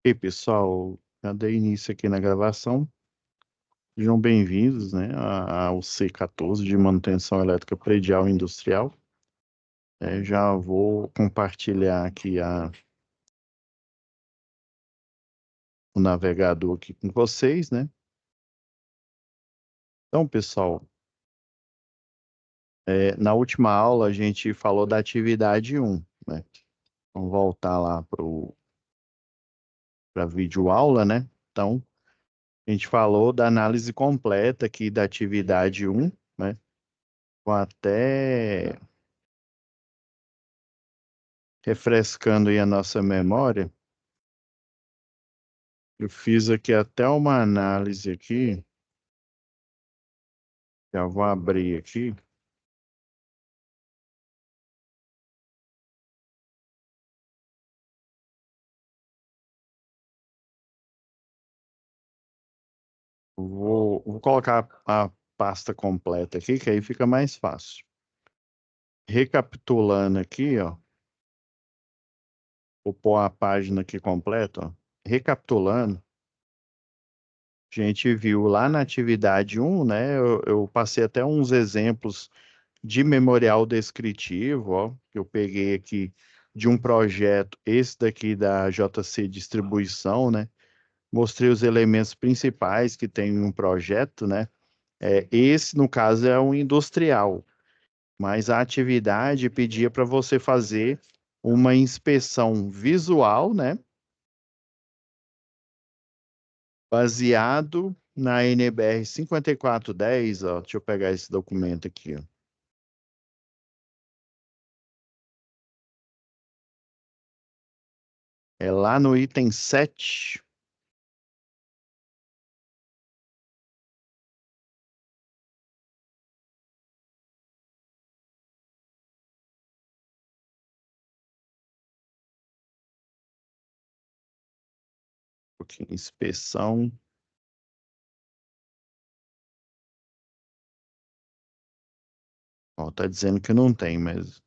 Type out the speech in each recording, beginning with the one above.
E aí, pessoal, já dei início aqui na gravação. Sejam bem-vindos, né, ao C14 de Manutenção Elétrica Predial e Industrial. Já vou compartilhar aqui o navegador aqui com vocês, né? Então, pessoal, na última aula a gente falou da atividade 1, né? Vamos voltar lá para a videoaula, né? Então, a gente falou da análise completa aqui da atividade 1, né? Vou até refrescando aí a nossa memória. Eu fiz aqui até uma análise aqui, já vou abrir aqui. Vou colocar a pasta completa aqui, que aí fica mais fácil. Recapitulando aqui, ó, vou pôr a página aqui completa, ó. Recapitulando, a gente viu lá na atividade 1, né? Eu passei até uns exemplos de memorial descritivo, ó, que eu peguei aqui de um projeto, esse daqui da JC Distribuição, né? Mostrei os elementos principais que tem em um projeto, né? Esse, no caso, é um industrial, mas a atividade pedia para você fazer uma inspeção visual, né? Baseado na NBR 5410, ó, deixa eu pegar esse documento aqui, ó. É lá no item 7. Inspeção. Ó, tá dizendo que não tem, mas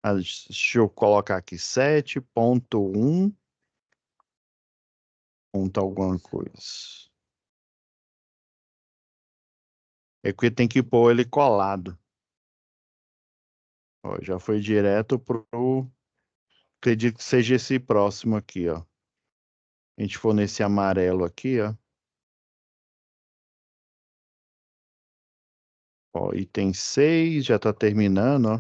deixa eu colocar aqui 7.1 ponto alguma coisa. É que tem que pôr ele colado. Ó, já foi direto pro. Acredito que seja esse próximo aqui, ó. A gente for nesse amarelo aqui, ó. Ó, item 6, já tá terminando, ó.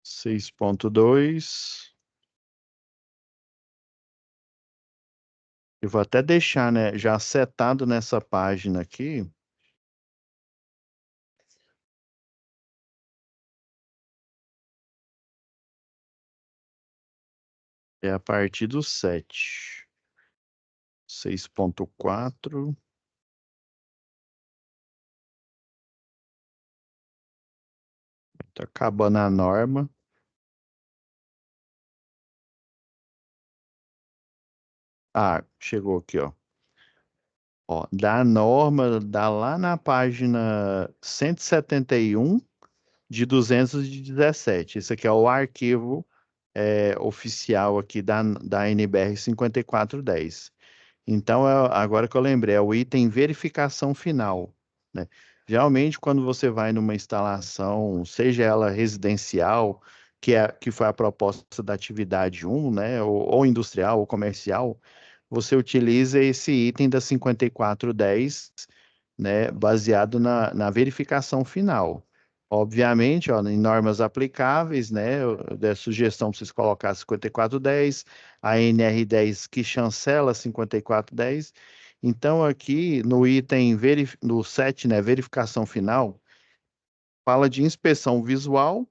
6.2. Eu vou até deixar, né, já setado nessa página aqui. É a partir do 7. 6.4. Tá acabando a norma. Ah, chegou aqui, ó. Ó, da norma, dá lá na página 171 de 217. Esse aqui é o arquivo oficial aqui da NBR 5410. Então, agora que eu lembrei, é o item verificação final, né? Geralmente, quando você vai numa instalação, seja ela residencial, que foi a proposta da atividade 1, né, ou industrial ou comercial, você utiliza esse item da 5410, né, baseado na verificação final. Obviamente, ó, em normas aplicáveis, né, eu dei a sugestão para vocês colocar 5410, a NR10 que chancela 5410. Então, aqui no item, no 7, né, verificação final, fala de inspeção visual,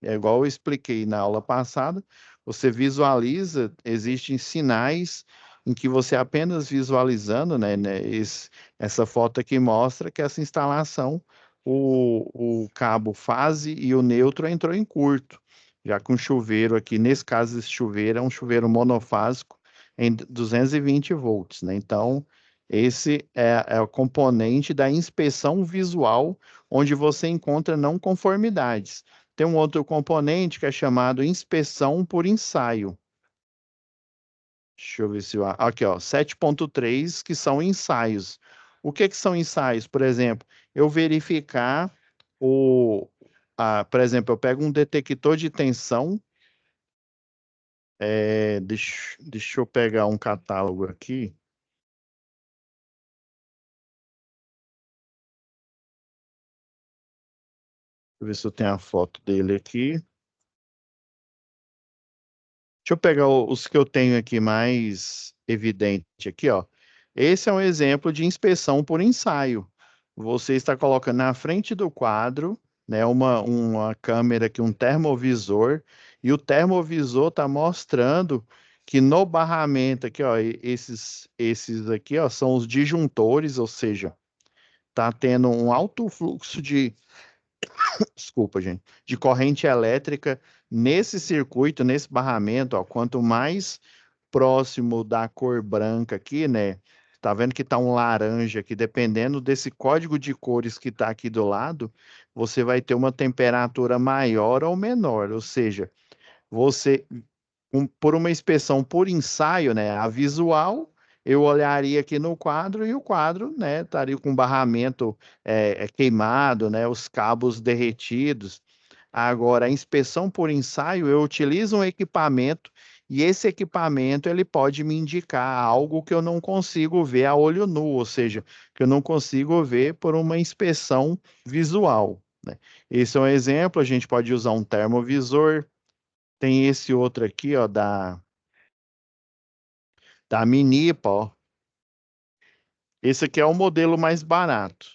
é igual eu expliquei na aula passada, você visualiza, existem sinais em que você apenas visualizando, né, essa foto aqui mostra que essa instalação, o cabo fase e o neutro entrou em curto, já com chuveiro aqui, nesse caso esse chuveiro é um chuveiro monofásico em 220 volts, né, então Esse é o componente da inspeção visual, onde você encontra não conformidades. Tem um outro componente que é chamado inspeção por ensaio. Deixa eu ver se eu... Aqui, ó, 7.3, que são ensaios. O que que são ensaios? Por exemplo, eu verificar por exemplo, eu pego um detector de tensão, deixa eu pegar um catálogo aqui, deixa eu ver se eu tenho a foto dele aqui. Deixa eu pegar os que eu tenho aqui mais evidente aqui, ó. Esse é um exemplo de inspeção por ensaio. Você está colocando na frente do quadro, né, uma câmera aqui, um termovisor, e o termovisor está mostrando que no barramento aqui, ó, esses aqui, ó, são os disjuntores, ou seja, está tendo um alto fluxo desculpa, gente, de corrente elétrica nesse circuito, nesse barramento, ó, quanto mais próximo da cor branca aqui, né? Tá vendo que tá um laranja aqui, dependendo desse código de cores que tá aqui do lado, você vai ter uma temperatura maior ou menor, ou seja, você por uma inspeção por ensaio, né? A visual, eu olharia aqui no quadro e o quadro, né, estaria com barramento queimado, né? Os cabos derretidos. Agora, a inspeção por ensaio, eu utilizo um equipamento e esse equipamento ele pode me indicar algo que eu não consigo ver a olho nu, ou seja, que eu não consigo ver por uma inspeção visual, né? Esse é um exemplo, a gente pode usar um termovisor. Tem esse outro aqui, ó, da Minipa, ó. Esse aqui é o modelo mais barato.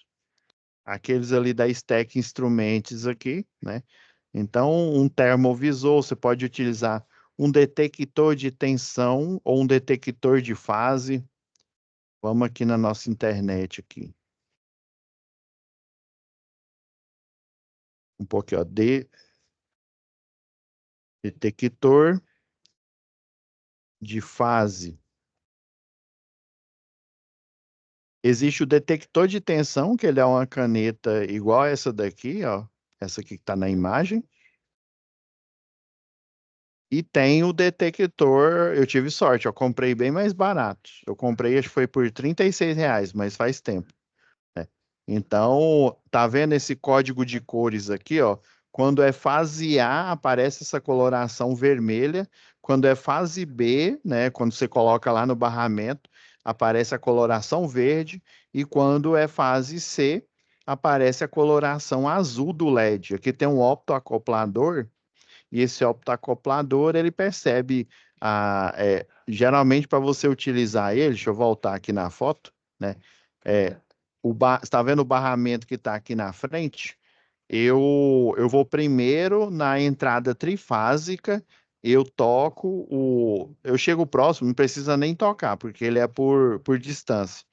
Aqueles ali da Stack Instruments aqui, né? Então, um termovisor, você pode utilizar um detector de tensão ou um detector de fase. Vamos aqui na nossa internet aqui. Um pouquinho, ó, detector de fase. Existe o detector de tensão, que ele é uma caneta igual essa daqui, ó. Essa aqui que está na imagem. E tem o detector, eu tive sorte, eu comprei bem mais barato. Eu comprei, acho que foi por R$ 36, mas faz tempo, né? Então, tá vendo esse código de cores aqui, ó? Quando é fase A, aparece essa coloração vermelha. Quando é fase B, né? Quando você coloca lá no barramento, aparece a coloração verde. E quando é fase C, aparece a coloração azul do LED. Aqui tem um optoacoplador e esse optoacoplador, ele percebe, geralmente para você utilizar ele, deixa eu voltar aqui na foto, né? É, está vendo o barramento que está aqui na frente? Eu vou primeiro na entrada trifásica, eu chego próximo, não precisa nem tocar, porque ele é por distância.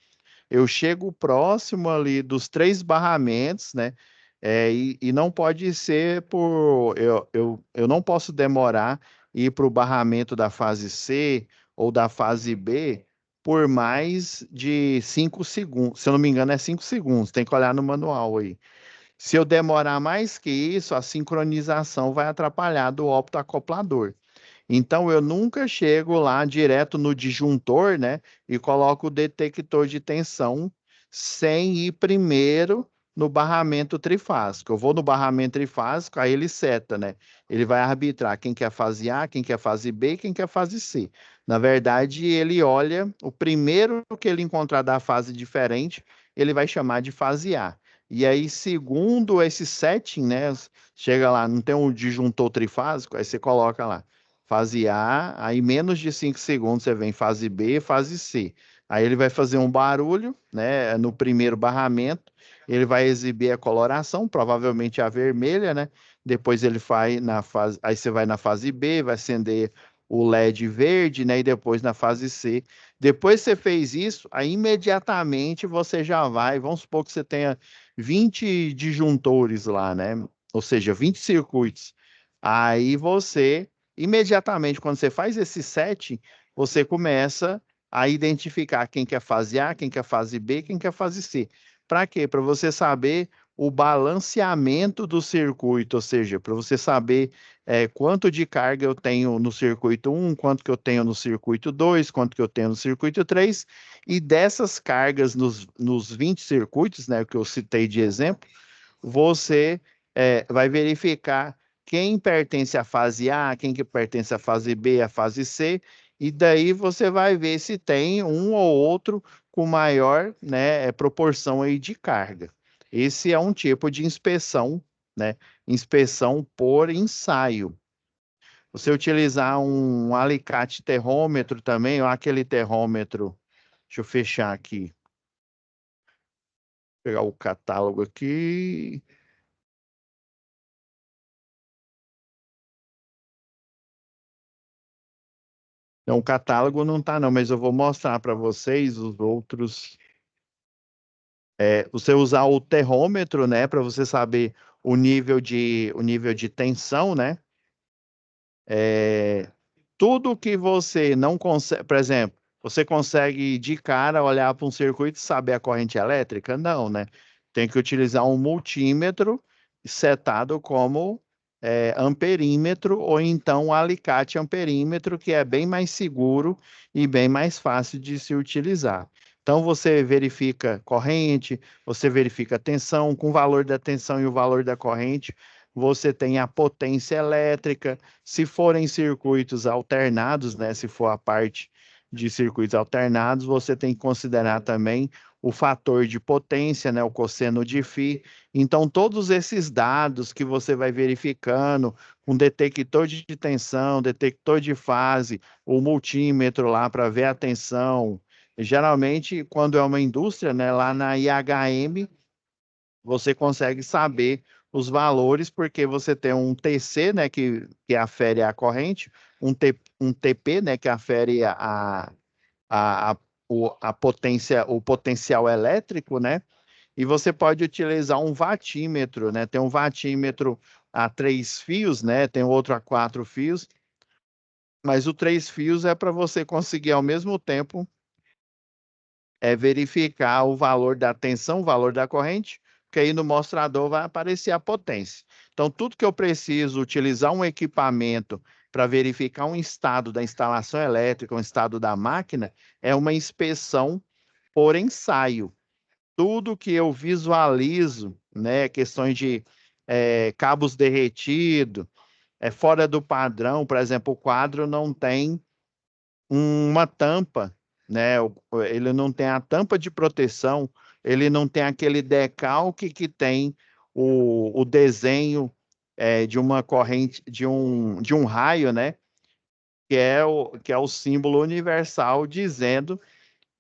Eu chego próximo ali dos três barramentos, né? E não pode ser eu não posso demorar ir para o barramento da fase C ou da fase B por mais de 5 segundos. Se eu não me engano, é 5 segundos. Tem que olhar no manual aí. Se eu demorar mais que isso, a sincronização vai atrapalhar do optoacoplador. Então, eu nunca chego lá direto no disjuntor, né, e coloco o detector de tensão sem ir primeiro no barramento trifásico. Eu vou no barramento trifásico, aí ele seta, né? Ele vai arbitrar quem quer fase A, quem quer fase B e quem quer fase C. Na verdade, ele olha o primeiro que ele encontrar da fase diferente, ele vai chamar de fase A. E aí, segundo esse setting, né? Chega lá, não tem um disjuntor trifásico, aí você coloca lá fase A, aí menos de 5 segundos você vem fase B, fase C. Aí ele vai fazer um barulho, né, no primeiro barramento, ele vai exibir a coloração, provavelmente a vermelha, né? Depois ele vai na fase, aí você vai na fase B, vai acender o LED verde, né? E depois na fase C. Depois que você fez isso, aí imediatamente você já vai, vamos supor que você tenha 20 disjuntores lá, né? Ou seja, 20 circuitos. Aí você imediatamente, quando você faz esse set, você começa a identificar quem quer fase A, quem quer fase B, quem quer fase C. Para quê? Para você saber o balanceamento do circuito, ou seja, para você saber quanto de carga eu tenho no circuito 1, quanto que eu tenho no circuito 2, quanto que eu tenho no circuito 3, e dessas cargas nos 20 circuitos, né, que eu citei de exemplo, você vai verificar quem pertence à fase A, quem que pertence à fase B, à fase C, e daí você vai ver se tem um ou outro com maior, né, proporção aí de carga. Esse é um tipo de inspeção, né? Inspeção por ensaio. Você utilizar um alicate terrômetro também, ou aquele terrômetro, deixa eu fechar aqui, pegar o catálogo aqui. Então, o catálogo não tá, não, mas eu vou mostrar para vocês os outros. Você usar o termômetro, né, para você saber o nível de tensão, né? É, tudo que você não consegue, por exemplo, você consegue de cara olhar para um circuito e saber a corrente elétrica? Não, né? Tem que utilizar um multímetro setado como amperímetro ou então um alicate amperímetro, que é bem mais seguro e bem mais fácil de se utilizar. Então você verifica corrente, você verifica a tensão, com o valor da tensão e o valor da corrente, você tem a potência elétrica. Se forem circuitos alternados, né, se for a parte de circuitos alternados, você tem que considerar também o fator de potência, né, o cosseno de Φ. Então, todos esses dados que você vai verificando, um detector de tensão, detector de fase, o multímetro lá para ver a tensão. Geralmente, quando é uma indústria, né, lá na IHM, você consegue saber os valores, porque você tem um TC, né, que afere a corrente, um TP, né, que afere a, a potência, o potencial elétrico, né, e você pode utilizar um vatímetro, né, tem um vatímetro a 3 fios, né, tem outro a 4 fios, mas o 3 fios é para você conseguir ao mesmo tempo verificar o valor da tensão, o valor da corrente, que aí no mostrador vai aparecer a potência. Então, tudo que eu preciso utilizar um equipamento para verificar um estado da instalação elétrica, um estado da máquina, é uma inspeção por ensaio. Tudo que eu visualizo, né, questões de cabos derretidos, fora do padrão, por exemplo, o quadro não tem uma tampa, né? Ele não tem a tampa de proteção, ele não tem aquele decalque que tem o desenho de uma corrente, de um raio, né? Que é o símbolo universal dizendo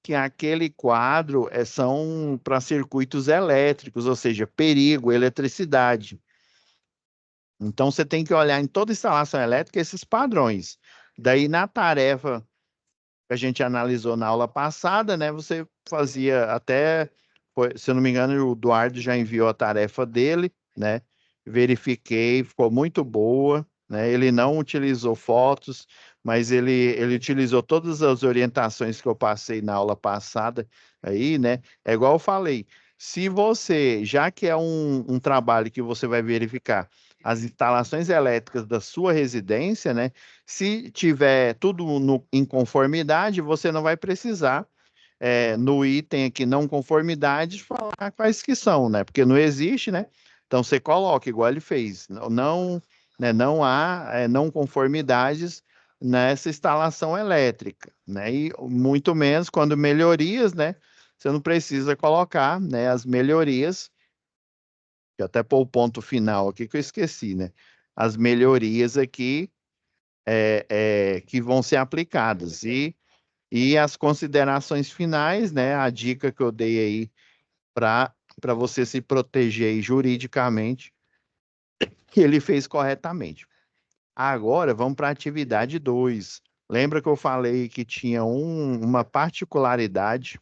que aquele quadro são para circuitos elétricos, ou seja, perigo, eletricidade. Então, você tem que olhar em toda instalação elétrica esses padrões. Daí, na tarefa que a gente analisou na aula passada, né? Você fazia até, se eu não me engano, o Eduardo já enviou a tarefa dele, né? Verifiquei, ficou muito boa, né? Ele não utilizou fotos, mas ele utilizou todas as orientações que eu passei na aula passada aí, né? É igual eu falei, se você, já que é um trabalho que você vai verificar as instalações elétricas da sua residência, né? Se tiver tudo em conformidade, você não vai precisar, no item aqui não conformidade, falar quais que são, né? Porque não existe, né? Então você coloca, igual ele fez. Não, né, não há não conformidades nessa instalação elétrica, né? E muito menos quando melhorias, né? Você não precisa colocar, né, as melhorias, que até pôr o ponto final aqui que eu esqueci, né? As melhorias aqui que vão ser aplicadas. E as considerações finais, né? A dica que eu dei aí para você se proteger aí juridicamente, que ele fez corretamente. Agora, vamos para a atividade 2. Lembra que eu falei que tinha uma particularidade?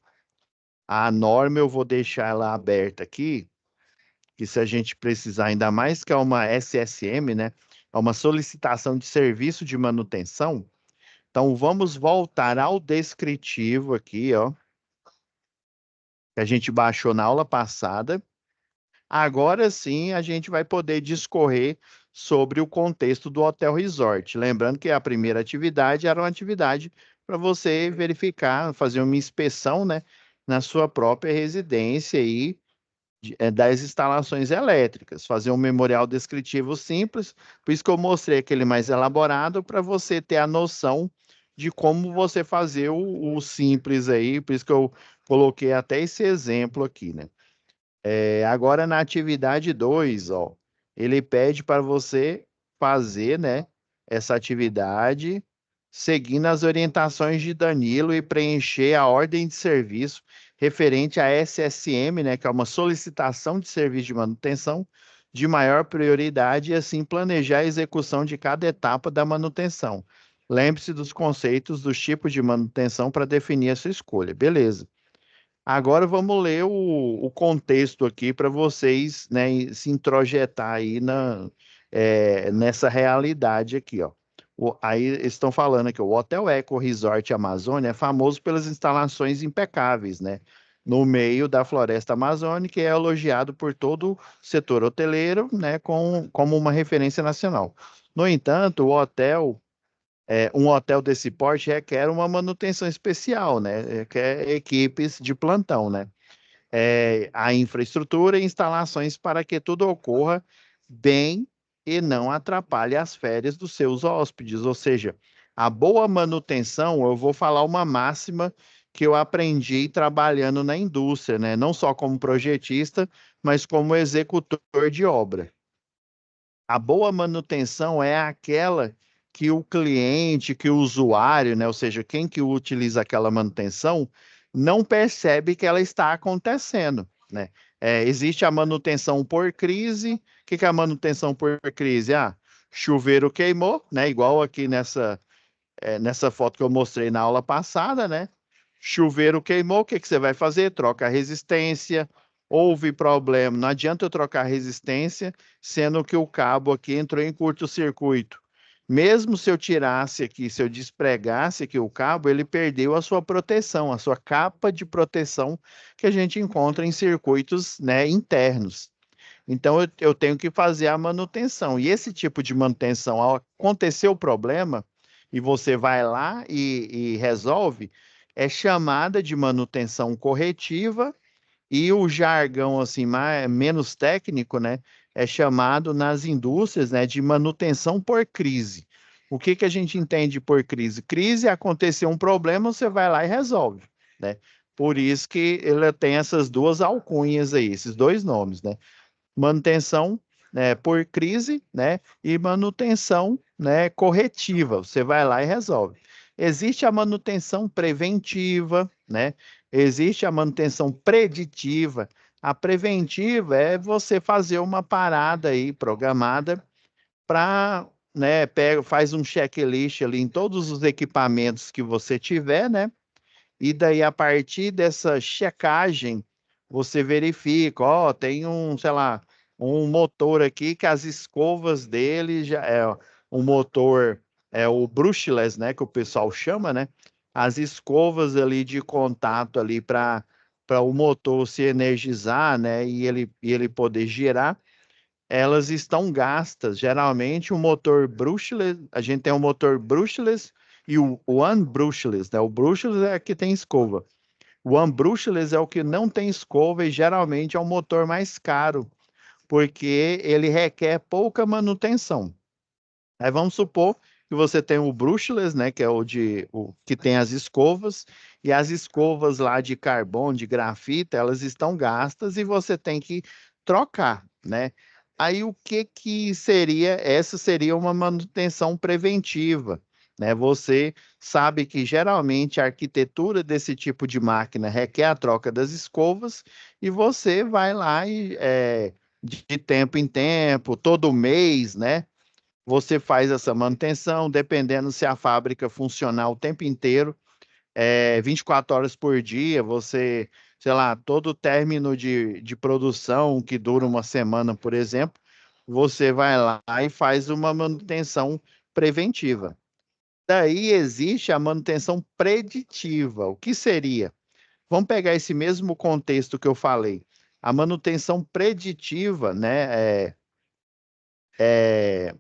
A norma eu vou deixar ela aberta aqui, que se a gente precisar, ainda mais que é uma SSM, né? É uma solicitação de serviço de manutenção. Então, vamos voltar ao descritivo aqui, ó, que a gente baixou na aula passada. Agora sim, a gente vai poder discorrer sobre o contexto do Hotel Resort. Lembrando que a primeira atividade era uma atividade para você verificar, fazer uma inspeção, né, na sua própria residência aí, das instalações elétricas, fazer um memorial descritivo simples, por isso que eu mostrei aquele mais elaborado, para você ter a noção de como você fazer o simples aí, por isso que eu coloquei até esse exemplo aqui, né? Agora na atividade 2, ó, ele pede para você fazer, né, essa atividade seguindo as orientações de Danilo e preencher a ordem de serviço referente à SSM, né, que é uma solicitação de serviço de manutenção de maior prioridade e assim planejar a execução de cada etapa da manutenção. Lembre-se dos conceitos dos tipos de manutenção para definir a sua escolha. Beleza. Agora vamos ler o contexto aqui para vocês, né, se introjetar aí nessa realidade aqui, ó. Aí eles estão falando aqui, o Hotel Eco Resort Amazônia é famoso pelas instalações impecáveis, né, no meio da floresta amazônica e é elogiado por todo o setor hoteleiro, né, como uma referência nacional. No entanto, um hotel desse porte requer uma manutenção especial, né? Requer equipes de plantão, né? A infraestrutura e instalações para que tudo ocorra bem e não atrapalhe as férias dos seus hóspedes. Ou seja, a boa manutenção, eu vou falar uma máxima que eu aprendi trabalhando na indústria, né? Não só como projetista, mas como executor de obra. A boa manutenção é aquela que o cliente, que o usuário, né, ou seja, quem que utiliza aquela manutenção, não percebe que ela está acontecendo, né? Existe a manutenção por crise. O que que é a manutenção por crise? Ah, chuveiro queimou, né? Igual aqui nessa foto que eu mostrei na aula passada, né? Chuveiro queimou, o que que você vai fazer? Troca a resistência. Houve problema, não adianta eu trocar a resistência, sendo que o cabo aqui entrou em curto-circuito. Mesmo se eu tirasse aqui, se eu despregasse aqui o cabo, ele perdeu a sua proteção, a sua capa de proteção que a gente encontra em circuitos, né, internos. Então eu tenho que fazer a manutenção. E esse tipo de manutenção, ao acontecer o problema, e você vai lá e resolve, é chamada de manutenção corretiva, e o jargão assim menos técnico, né, é chamado nas indústrias, né, de manutenção por crise. O que que a gente entende por crise? Crise é acontecer um problema, você vai lá e resolve, né? Por isso que ele tem essas duas alcunhas aí, esses dois nomes, né? Manutenção, né, por crise, né, e manutenção, né, corretiva. Você vai lá e resolve. Existe a manutenção preventiva, né? Existe a manutenção preditiva. A preventiva é você fazer uma parada aí programada para, né, faz um checklist ali em todos os equipamentos que você tiver, né? E daí, a partir dessa checagem, você verifica, ó, tem um, sei lá, um motor aqui que as escovas dele já é um motor, é o brushless, né, que o pessoal chama, né? As escovas ali de contato ali para o motor se energizar, né, e ele poder girar, elas estão gastas. Geralmente o motor brushless, a gente tem o motor brushless e o unbrushless, né? O brushless é que tem escova. O unbrushless é o que não tem escova e geralmente é o motor mais caro, porque ele requer pouca manutenção. Aí vamos supor que você tem o brushless, né, que é o que tem as escovas, e as escovas lá de carbono, de grafita, elas estão gastas e você tem que trocar, né? Aí o que que seria? Essa seria uma manutenção preventiva, né? Você sabe que geralmente a arquitetura desse tipo de máquina requer a troca das escovas e você vai lá e de tempo em tempo, todo mês, né? Você faz essa manutenção, dependendo se a fábrica funcionar o tempo inteiro, 24 horas por dia, você, sei lá, todo término de produção que dura uma semana, por exemplo, você vai lá e faz uma manutenção preventiva. Daí existe a manutenção preditiva. O que seria? Vamos pegar esse mesmo contexto que eu falei. A manutenção preditiva, né, é,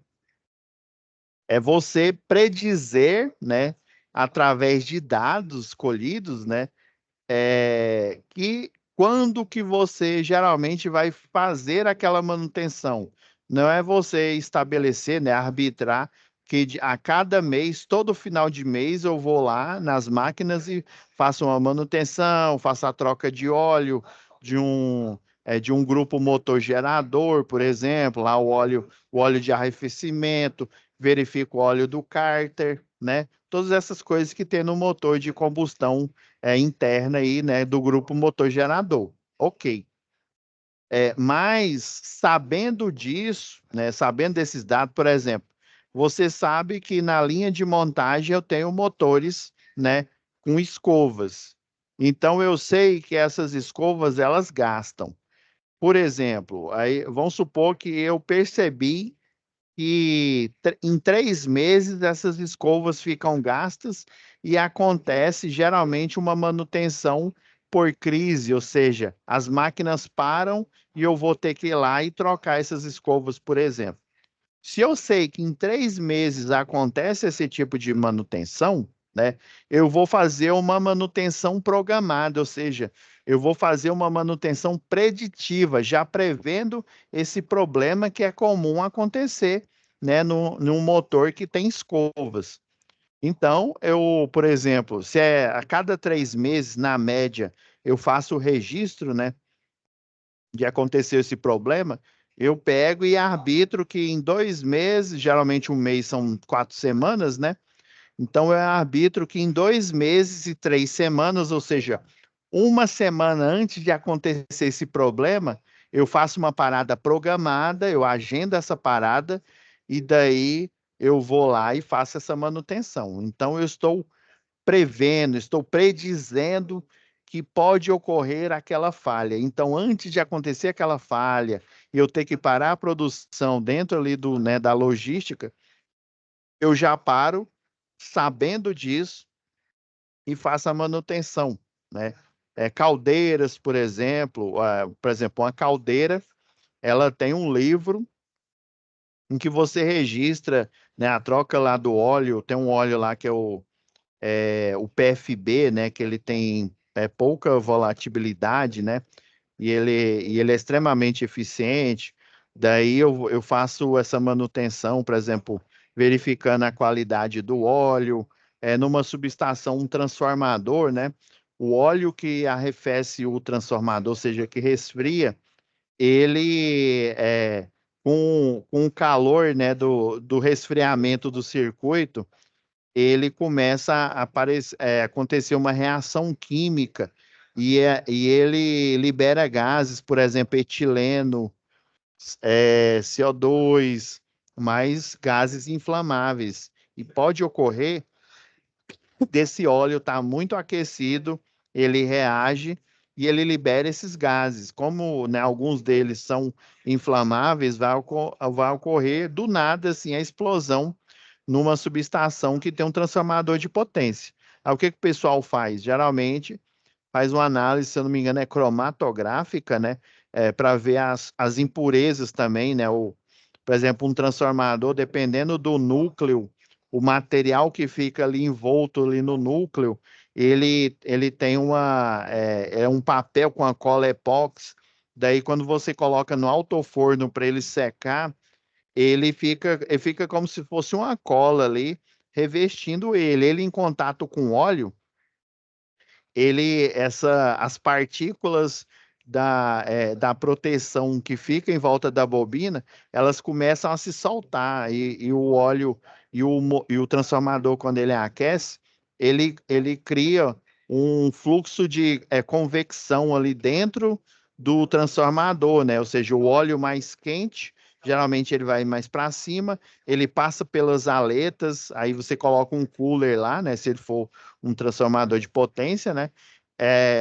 é você predizer, né, através de dados colhidos, né, que quando que você geralmente vai fazer aquela manutenção. Não é você estabelecer, né, arbitrar que a cada mês, todo final de mês, eu vou lá nas máquinas e faço uma manutenção, faço a troca de óleo de um grupo motor gerador, por exemplo, lá o óleo de arrefecimento, verifico o óleo do cárter, né? Todas essas coisas que tem no motor de combustão interna aí, né, do grupo motor gerador. Ok. Mas sabendo disso, né, sabendo desses dados, por exemplo, você sabe que na linha de montagem eu tenho motores, né, com escovas. Então eu sei que essas escovas elas gastam. Por exemplo, aí vamos supor que eu percebi que em 3 meses essas escovas ficam gastas e acontece geralmente uma manutenção por crise, ou seja, as máquinas param e eu vou ter que ir lá e trocar essas escovas, por exemplo. Se eu sei que em 3 meses acontece esse tipo de manutenção, né, eu vou fazer uma manutenção programada, ou seja, eu vou fazer uma manutenção preditiva, já prevendo esse problema que é comum acontecer, né, num motor que tem escovas. Então, eu, por exemplo, se é a cada 3 meses, na média, eu faço o registro, né, de acontecer esse problema, eu pego e arbitro que em 2 meses, geralmente um mês são 4 semanas, né? Então eu arbitro que em 2 meses e 3 semanas, ou seja, uma semana antes de acontecer esse problema, eu faço uma parada programada, eu agendo essa parada e daí eu vou lá e faço essa manutenção. Então eu estou prevendo, estou predizendo que pode ocorrer aquela falha. Então, antes de acontecer aquela falha, eu ter que parar a produção dentro ali né, da logística, eu já paro sabendo disso e faço a manutenção, né? Caldeiras, por exemplo, uma caldeira, ela tem um livro em que você registra, né, a troca lá do óleo, tem um óleo lá que é o PFB, né, que ele tem pouca volatilidade, né, e ele é extremamente eficiente. Daí eu faço essa manutenção, por exemplo, verificando a qualidade do óleo, numa subestação, um transformador, né, o óleo que arrefece o transformador, ou seja, que resfria, ele com o calor, né, do resfriamento do circuito, ele começa a acontecer uma reação química e ele libera gases, por exemplo, etileno, CO2, mais gases inflamáveis. E pode ocorrer desse óleo estar muito aquecido, ele reage e ele libera esses gases. Como, né, alguns deles são inflamáveis, vai ocorrer do nada assim a explosão numa subestação que tem um transformador de potência. Aí o que que o pessoal faz? Geralmente faz uma análise, se eu não me engano, é cromatográfica, né? Para ver as impurezas também, né? Por exemplo, um transformador, dependendo do núcleo, o material que fica ali envolto ali no núcleo, ele tem um papel com a cola epóxi. Daí, quando você coloca no alto forno para ele secar, ele fica como se fosse uma cola ali, revestindo ele. Ele em contato com óleo, as partículas da proteção que fica em volta da bobina, elas começam a se soltar e o óleo e o transformador, quando ele aquece, ele cria um fluxo de convecção ali dentro do transformador, né? Ou seja, o óleo mais quente, geralmente ele vai mais para cima, ele passa pelas aletas, aí você coloca um cooler lá, né? Se ele for um transformador de potência, né?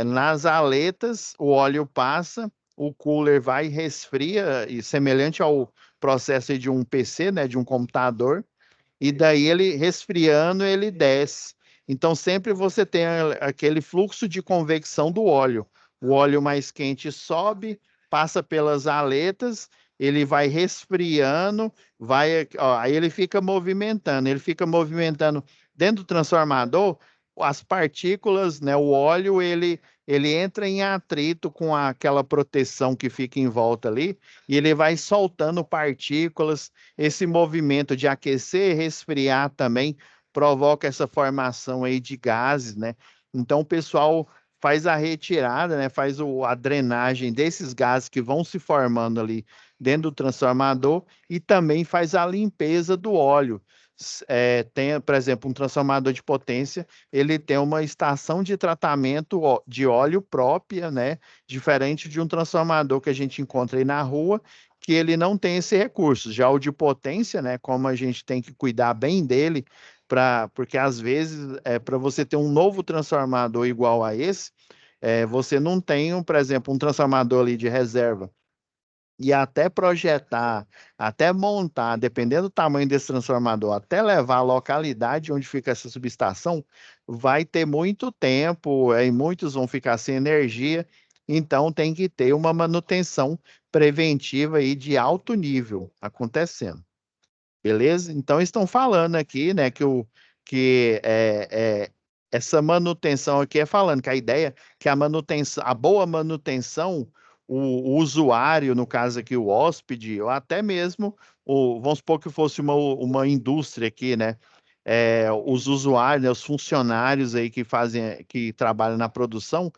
Nas aletas, o óleo passa, o cooler vai e resfria, e semelhante ao processo de um PC, né? De um computador, e daí ele resfriando, ele desce. Então sempre você tem aquele fluxo de convecção do óleo. O óleo mais quente sobe, passa pelas aletas, ele vai resfriando, ó, aí ele fica movimentando dentro do transformador, as partículas, né, o óleo, ele entra em atrito com aquela proteção que fica em volta ali, e ele vai soltando partículas. Esse movimento de aquecer e resfriar também provoca essa formação aí de gases, né? Então o pessoal faz a retirada, né? Faz a drenagem desses gases que vão se formando ali dentro do transformador e também faz a limpeza do óleo. Tem, por exemplo, um transformador de potência, ele tem uma estação de tratamento de óleo própria, né? Diferente de um transformador que a gente encontra aí na rua, que ele não tem esse recurso. Já o de potência, né? Como a gente tem que cuidar bem dele, porque às vezes, para você ter um novo transformador igual a esse, você não tem, por exemplo, um transformador ali de reserva e até projetar, até montar, dependendo do tamanho desse transformador, até levar à localidade onde fica essa subestação, vai ter muito tempo, e muitos vão ficar sem energia, então tem que ter uma manutenção preventiva aí de alto nível acontecendo. Beleza? Então estão falando aqui, né, que essa manutenção aqui é falando que a ideia é que a manutenção, a boa manutenção, o usuário, no caso aqui o hóspede, ou até mesmo vamos supor que fosse uma indústria aqui, né? Os usuários, né, os funcionários aí que trabalham na produção,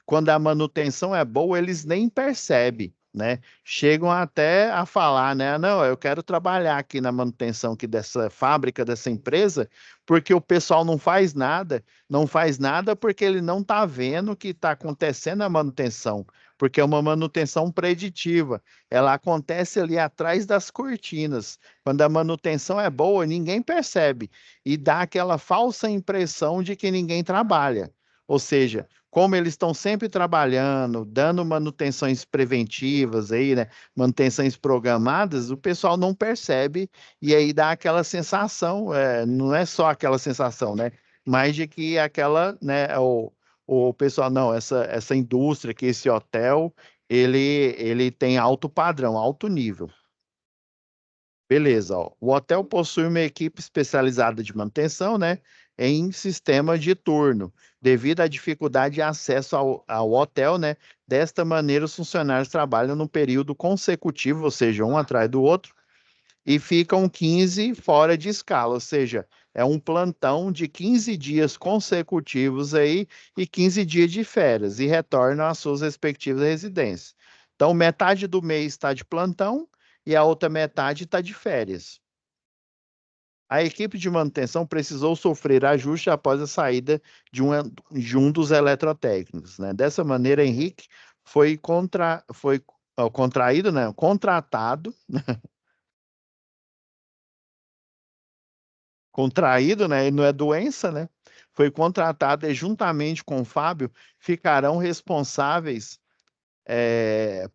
quando a manutenção é boa, eles nem percebem, né? Chegam até a falar, né? Não, eu quero trabalhar aqui na manutenção aqui dessa fábrica, dessa empresa, porque o pessoal não faz nada, não faz nada porque ele não está vendo que está acontecendo a manutenção, porque é uma manutenção preditiva. Ela acontece ali atrás das cortinas. Quando a manutenção é boa, ninguém percebe e dá aquela falsa impressão de que ninguém trabalha. Ou seja, como eles estão sempre trabalhando, dando manutenções preventivas aí, né? Manutenções programadas, o pessoal não percebe e aí dá aquela sensação, não é só aquela sensação, né? Mas de que aquela, né? O pessoal, não, essa indústria, que esse hotel, ele tem alto padrão, alto nível. Beleza, ó. O hotel possui uma equipe especializada de manutenção, né, em sistema de turno, devido à dificuldade de acesso ao hotel, né? Desta maneira, os funcionários trabalham no período consecutivo, ou seja, um atrás do outro, e ficam 15 fora de escala, ou seja, é um plantão de 15 dias consecutivos aí e 15 dias de férias, e retornam às suas respectivas residências. Então, metade do mês está de plantão e a outra metade está de férias. A equipe de manutenção precisou sofrer ajuste após a saída de um dos eletrotécnicos, né? Dessa maneira, Henrique foi contraído, né? Contraído, né? E não é doença, né? Foi contratado e juntamente com o Fábio ficarão responsáveis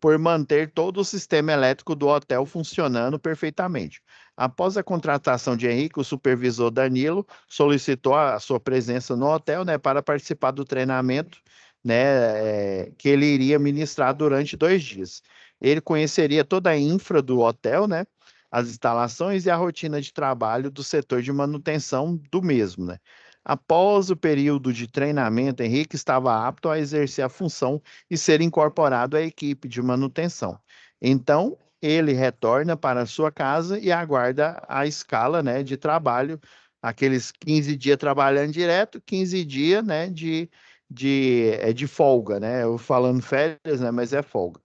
por manter todo o sistema elétrico do hotel funcionando perfeitamente. Após a contratação de Henrique, o supervisor Danilo solicitou a sua presença no hotel, né, para participar do treinamento, né, que ele iria ministrar durante 2 dias. Ele conheceria toda a infra do hotel, né, as instalações e a rotina de trabalho do setor de manutenção do mesmo, né? Após o período de treinamento, Henrique estava apto a exercer a função e ser incorporado à equipe de manutenção. Então, ele retorna para sua casa e aguarda a escala, né, de trabalho, aqueles 15 dias trabalhando direto, 15 dias, né, de folga, né? Eu falando férias, né, mas é folga.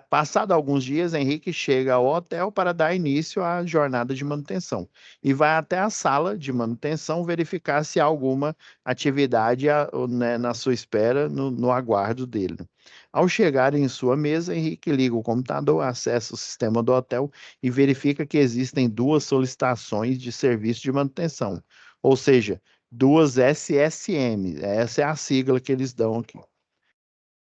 Passado alguns dias, Henrique chega ao hotel para dar início à jornada de manutenção e vai até a sala de manutenção verificar se há alguma atividade, né, na sua espera, no aguardo dele. Ao chegar em sua mesa, Henrique liga o computador, acessa o sistema do hotel e verifica que existem duas solicitações de serviço de manutenção, ou seja, duas SSM. Essa é a sigla que eles dão aqui.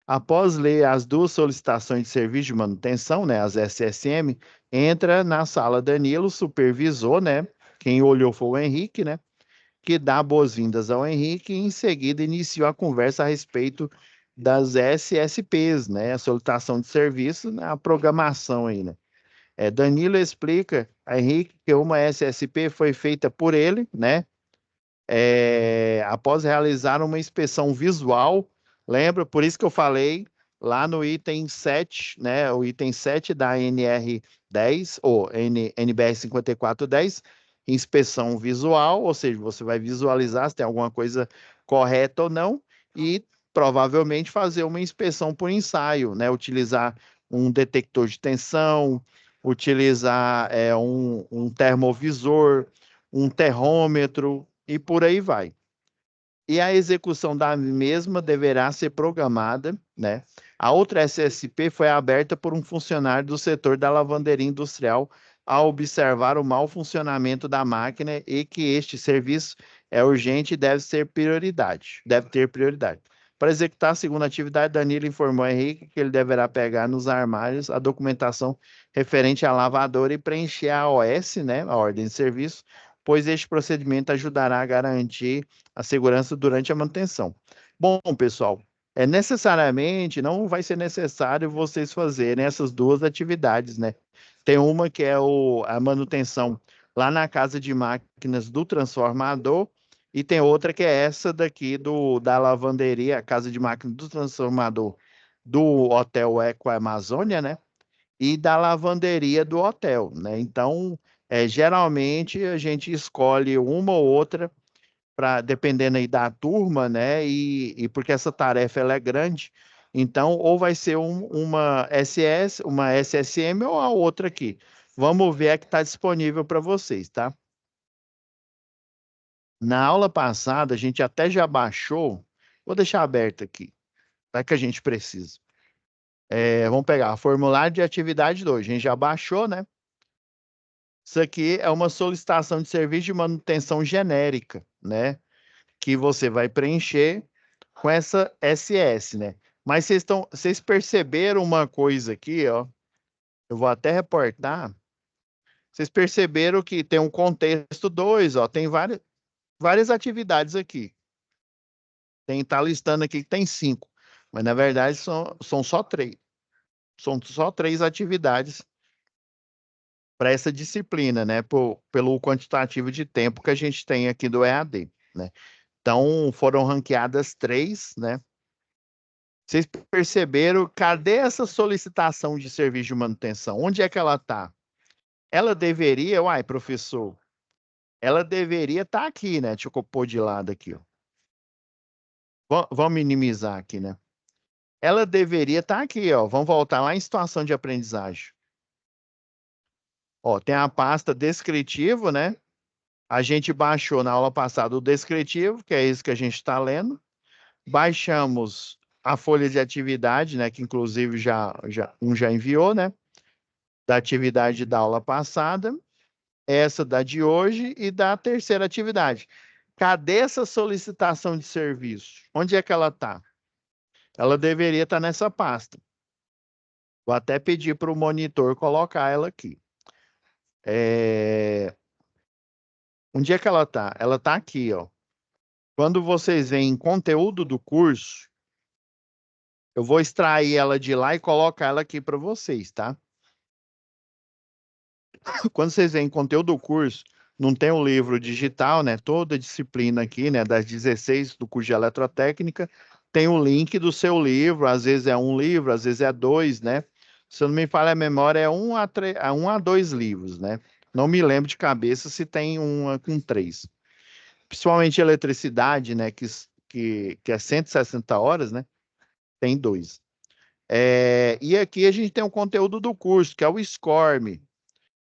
Após ler as duas solicitações de serviço de manutenção, né, as SSM, entra na sala Danilo, supervisor, né? Quem olhou foi o Henrique, né? Que dá boas-vindas ao Henrique e em seguida iniciou a conversa a respeito das SSPs, né? A solicitação de serviço, né? A programação aí, né? Danilo explica a Henrique que uma SSP foi feita por ele, né? Após realizar uma inspeção visual, lembra? Por isso que eu falei lá no item 7, né? O item 7 da NR10, ou NBR 5410, inspeção visual, ou seja, você vai visualizar se tem alguma coisa correta ou não, e provavelmente fazer uma inspeção por ensaio, né? Utilizar um detector de tensão, utilizar um termovisor, um termômetro, e por aí vai. E a execução da mesma deverá ser programada, né? A outra SSP foi aberta por um funcionário do setor da lavanderia industrial ao observar o mau funcionamento da máquina e que este serviço é urgente e deve ter prioridade. Para executar a segunda atividade, Danilo informou a Henrique que ele deverá pegar nos armários a documentação referente à lavadora e preencher a OS, né, a ordem de serviço, pois este procedimento ajudará a garantir a segurança durante a manutenção. Bom, pessoal, necessariamente não vai ser necessário vocês fazerem essas duas atividades, né? Tem uma que é a manutenção lá na casa de máquinas do transformador, e tem outra que é essa daqui da lavanderia, a casa de máquinas do transformador do Hotel Eco Amazônia, né? E da lavanderia do hotel, né? Então, geralmente a gente escolhe uma ou outra para dependendo aí da turma, né? E porque essa tarefa ela é grande, então ou vai ser uma SS, uma SSM ou a outra aqui. Vamos ver a que está disponível para vocês, tá? Na aula passada a gente até já baixou, vou deixar aberto aqui, vai que a gente precisa. Vamos pegar formulário de atividade 2, a gente já baixou, né? Isso aqui é uma solicitação de serviço de manutenção genérica, né? Que você vai preencher com essa SS, né? Mas vocês perceberam uma coisa aqui, ó? Eu vou até reportar. Vocês perceberam que tem um contexto 2, ó? Tem várias atividades aqui. Tá listando aqui que tem 5, mas na verdade são só 3. São só 3 atividades para essa disciplina, né? Pelo quantitativo de tempo que a gente tem aqui do EAD, né? Então foram ranqueadas 3, né? Vocês perceberam, cadê essa solicitação de serviço de manutenção? Onde é que ela está? Ela deveria, uai, professor, ela deveria estar aqui, né? Deixa eu pôr de lado aqui, ó. Vamos minimizar aqui, né? Ela deveria estar aqui, ó. Vamos voltar lá em situação de aprendizagem. Ó, tem a pasta descritivo, né? A gente baixou na aula passada o descritivo, que é isso que a gente está lendo. Baixamos a folha de atividade, né? Que inclusive já enviou, né? Da atividade da aula passada, essa da de hoje e da terceira atividade. Cadê essa solicitação de serviço? Onde é que ela está? Ela deveria estar nessa pasta. Vou até pedir para o monitor colocar ela aqui. Onde é que ela está? Ela está aqui, ó. Quando vocês veem conteúdo do curso, eu vou extrair ela de lá e colocar ela aqui para vocês, tá? Quando vocês veem conteúdo do curso, não tem o livro digital, né? Toda a disciplina aqui, né? Das 16 do curso de eletrotécnica, tem o link do seu livro, às vezes é um livro, às vezes é dois, né? Se eu não me falha a memória, é um a dois livros, né? Não me lembro de cabeça se tem uma com três. Principalmente eletricidade, né? Que é 160 horas, né? Tem dois. E aqui a gente tem o conteúdo do curso, que é o SCORM,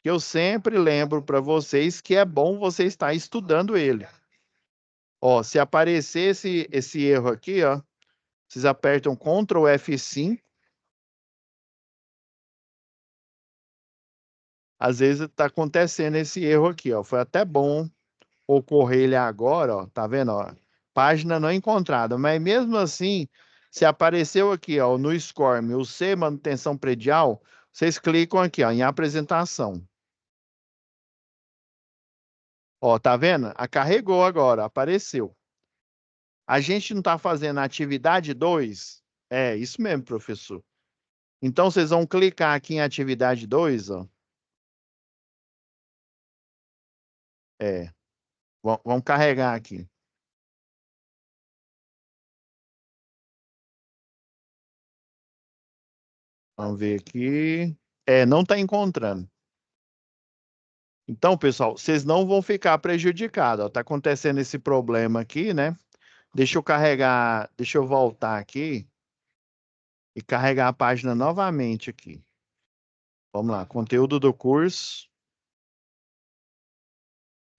que eu sempre lembro para vocês que é bom você estar estudando ele. Ó, se aparecer esse erro aqui, ó, vocês apertam Ctrl F5. Às vezes está acontecendo esse erro aqui, ó. Foi até bom ocorrer ele agora, ó. Tá vendo, ó? Página não encontrada, mas mesmo assim, se apareceu aqui, ó, no SCORM, o C, manutenção predial, vocês clicam aqui, ó, em apresentação. Ó, tá vendo? Carregou agora, apareceu. A gente não está fazendo a atividade 2? É, isso mesmo, professor. Então, vocês vão clicar aqui em atividade 2, ó. É, vamos carregar aqui. Vamos ver aqui. É, não está encontrando. Então, pessoal, vocês não vão ficar prejudicados. Está acontecendo esse problema aqui, né? Deixa eu carregar, deixa eu voltar aqui e carregar a página novamente aqui. Vamos lá, conteúdo do curso,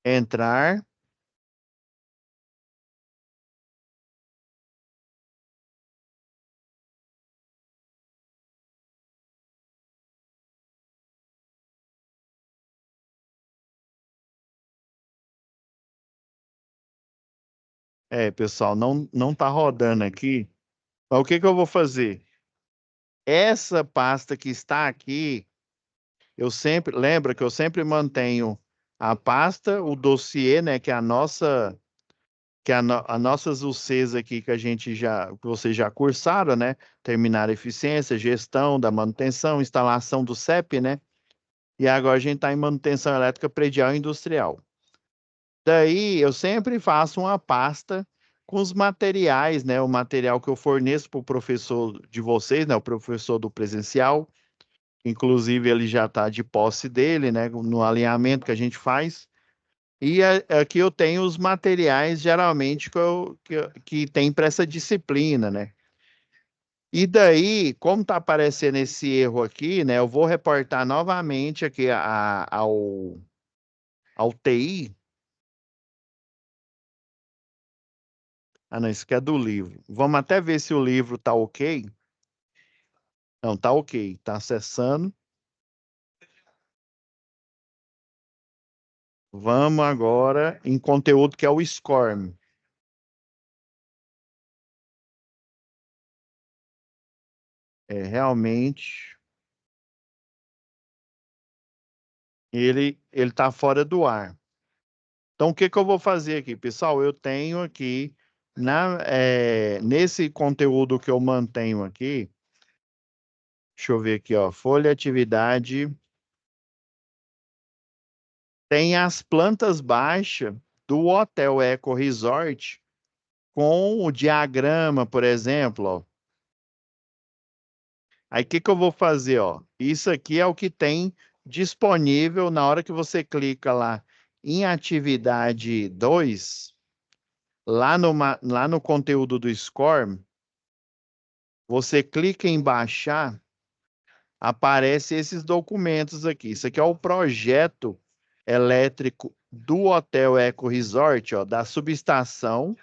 entrar. É, pessoal, não está rodando aqui. Mas o que que eu vou fazer? Essa pasta que está aqui, eu sempre, lembra que eu sempre mantenho a pasta, o dossiê, né, que é a nossa, a nossas UCs aqui que a gente já, que vocês já cursaram, né? Terminar a eficiência, gestão da manutenção, instalação do CEP, né? E agora a gente está em manutenção elétrica predial e industrial. Daí eu sempre faço uma pasta com os materiais, né? O material que eu forneço para o professor de vocês, né? O professor do presencial. Inclusive, ele já está de posse dele, né? No alinhamento que a gente faz. E aqui eu tenho os materiais, geralmente, que tem para essa disciplina, né? E daí, como está aparecendo esse erro aqui, né? Eu vou reportar novamente aqui ao TI. Ah, não, isso aqui é do livro. Vamos até ver se o livro está ok. Não, está ok. Está acessando. Vamos agora em conteúdo que é o SCORM. É, realmente, ele está fora do ar. Então, o que que eu vou fazer aqui, pessoal? Eu tenho aqui, nesse conteúdo que eu mantenho aqui, deixa eu ver aqui, ó, folha atividade, tem as plantas baixas do Hotel Eco Resort com o diagrama, por exemplo, ó. Aí, o que que eu vou fazer, ó? Isso aqui é o que tem disponível na hora que você clica lá em atividade 2, lá no conteúdo do SCORM, você clica em baixar, aparece esses documentos aqui. Isso aqui é o projeto elétrico do Hotel Eco Resort, ó, da subestação.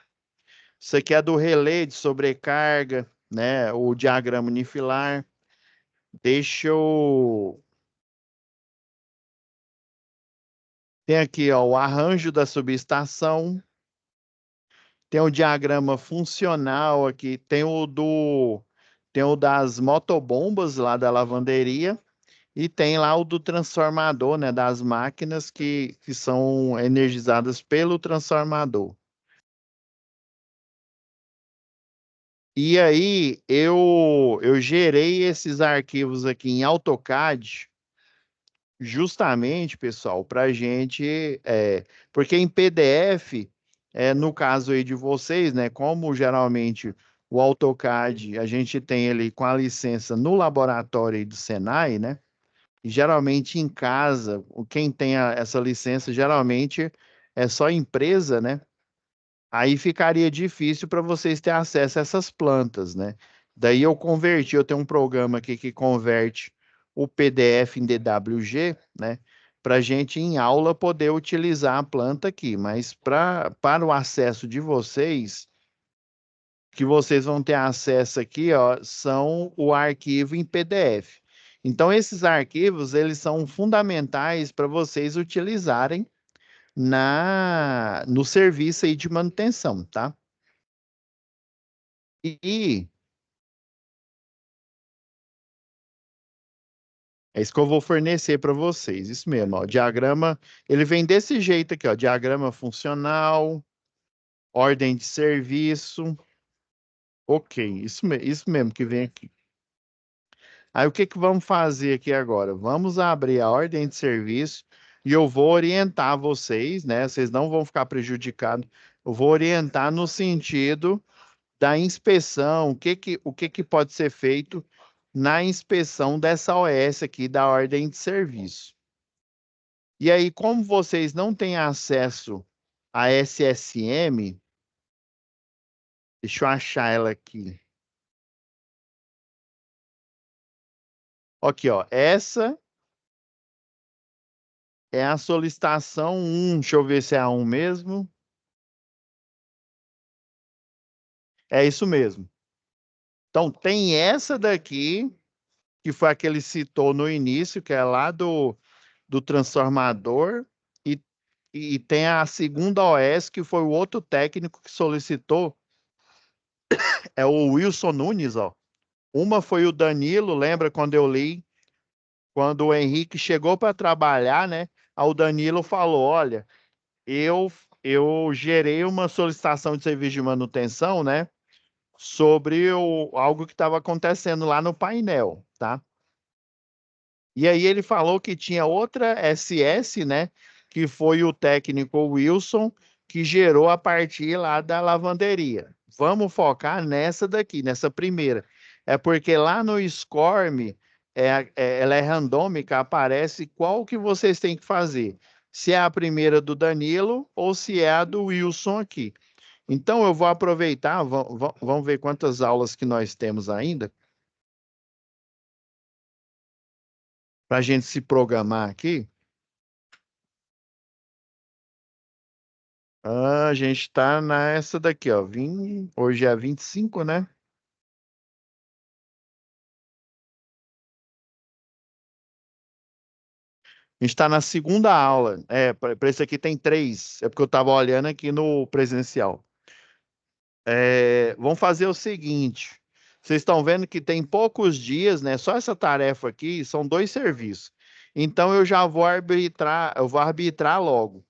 Isso aqui é do relé de sobrecarga, né? O diagrama unifilar. Deixa eu. Tem aqui, ó, o arranjo da subestação. Tem o diagrama funcional aqui. Tem o das motobombas lá da lavanderia. E tem lá o do transformador, né, das máquinas que são energizadas pelo transformador. E aí eu gerei esses arquivos aqui em AutoCAD, justamente, pessoal, para a gente, porque em PDF, no caso aí de vocês, né, como geralmente o AutoCAD a gente tem ele com a licença no laboratório aí do Senai, né? Geralmente em casa, quem tem essa licença geralmente é só empresa, né? Aí ficaria difícil para vocês ter acesso a essas plantas, né? Daí eu converti, eu tenho um programa aqui que converte o PDF em DWG, né? Para a gente em aula poder utilizar a planta aqui, mas para o acesso de vocês, que vocês vão ter acesso aqui, ó, são o arquivo em PDF. Então, esses arquivos, eles são fundamentais para vocês utilizarem no serviço aí de manutenção, tá? E É isso que eu vou fornecer para vocês. Isso mesmo, ó. Diagrama, ele vem desse jeito aqui, ó. Diagrama funcional, ordem de serviço. Ok, isso mesmo que vem aqui. Aí o que que vamos fazer aqui agora? Vamos abrir a ordem de serviço e eu vou orientar vocês, né? Vocês não vão ficar prejudicados. Eu vou orientar no sentido da inspeção, o que que pode ser feito na inspeção dessa OS aqui da ordem de serviço. E aí, como vocês não têm acesso a SSM, deixa eu achar ela aqui. Aqui, ó, essa é a solicitação 1. Deixa eu ver se é a 1 mesmo. É isso mesmo. Então, tem essa daqui, que foi a que ele citou no início, que é lá do transformador, e, e tem a segunda OS, que foi o outro técnico que solicitou, é o Wilson Nunes, ó. Uma foi o Danilo, lembra quando eu li, quando o Henrique chegou para trabalhar, né? Aí o Danilo falou: Olha, eu gerei uma solicitação de serviço de manutenção, né? Sobre algo que estava acontecendo lá no painel, tá? E aí ele falou que tinha outra SS, né? Que foi o técnico Wilson que gerou a partir lá da lavanderia. Vamos focar nessa daqui, nessa primeira. É porque lá no SCORM, ela é randômica, aparece qual que vocês têm que fazer. Se é a primeira do Danilo ou se é a do Wilson aqui. Então eu vou aproveitar, vamos ver quantas aulas que nós temos ainda, para a gente se programar aqui. Ah, a gente está nessa daqui, ó. Hoje é 25, né? A gente está na segunda aula. Para esse aqui tem três. É porque eu estava olhando aqui no presencial. Vamos fazer o seguinte. Vocês estão vendo que tem poucos dias, né? Só essa tarefa aqui são dois serviços. Então eu vou arbitrar logo.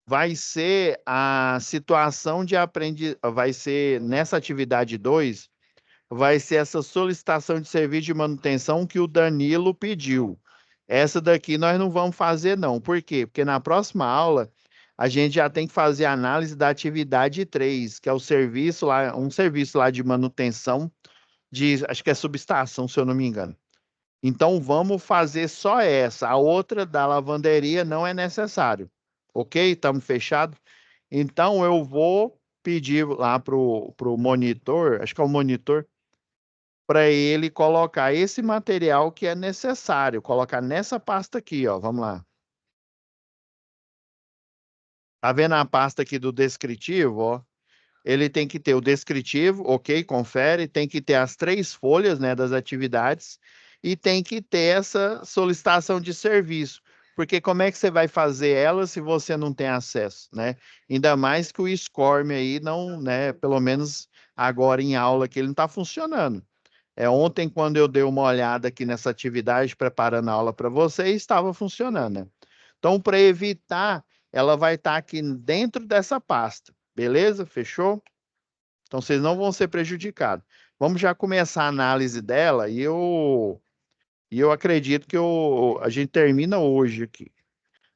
Vai ser a situação de aprendizagem, vai ser nessa atividade 2, vai ser essa solicitação de serviço de manutenção que o Danilo pediu. Essa daqui nós não vamos fazer, não. Por quê? Porque na próxima aula a gente já tem que fazer a análise da atividade 3, que é o serviço lá, um serviço lá de manutenção de, acho que é subestação, se eu não me engano. Então vamos fazer só essa. A outra da lavanderia não é necessário. Ok? Estamos fechados? Então eu vou pedir lá pro monitor, acho que é o monitor, para ele colocar esse material que é necessário, colocar nessa pasta aqui, ó. Vamos lá. Tá vendo a pasta aqui do descritivo, ó? Ele tem que ter o descritivo, ok, confere, tem que ter as três folhas, né, das atividades e tem que ter essa solicitação de serviço. Porque como é que você vai fazer ela se você não tem acesso, né? Ainda mais que o SCORM aí não, né, pelo menos agora em aula que ele não está funcionando. Ontem, quando eu dei uma olhada aqui nessa atividade, preparando a aula para vocês, estava funcionando, né? Então, para evitar, ela vai estar aqui dentro dessa pasta, beleza? Fechou? Então, vocês não vão ser prejudicados. Vamos já começar a análise dela e eu acredito que a gente termina hoje aqui.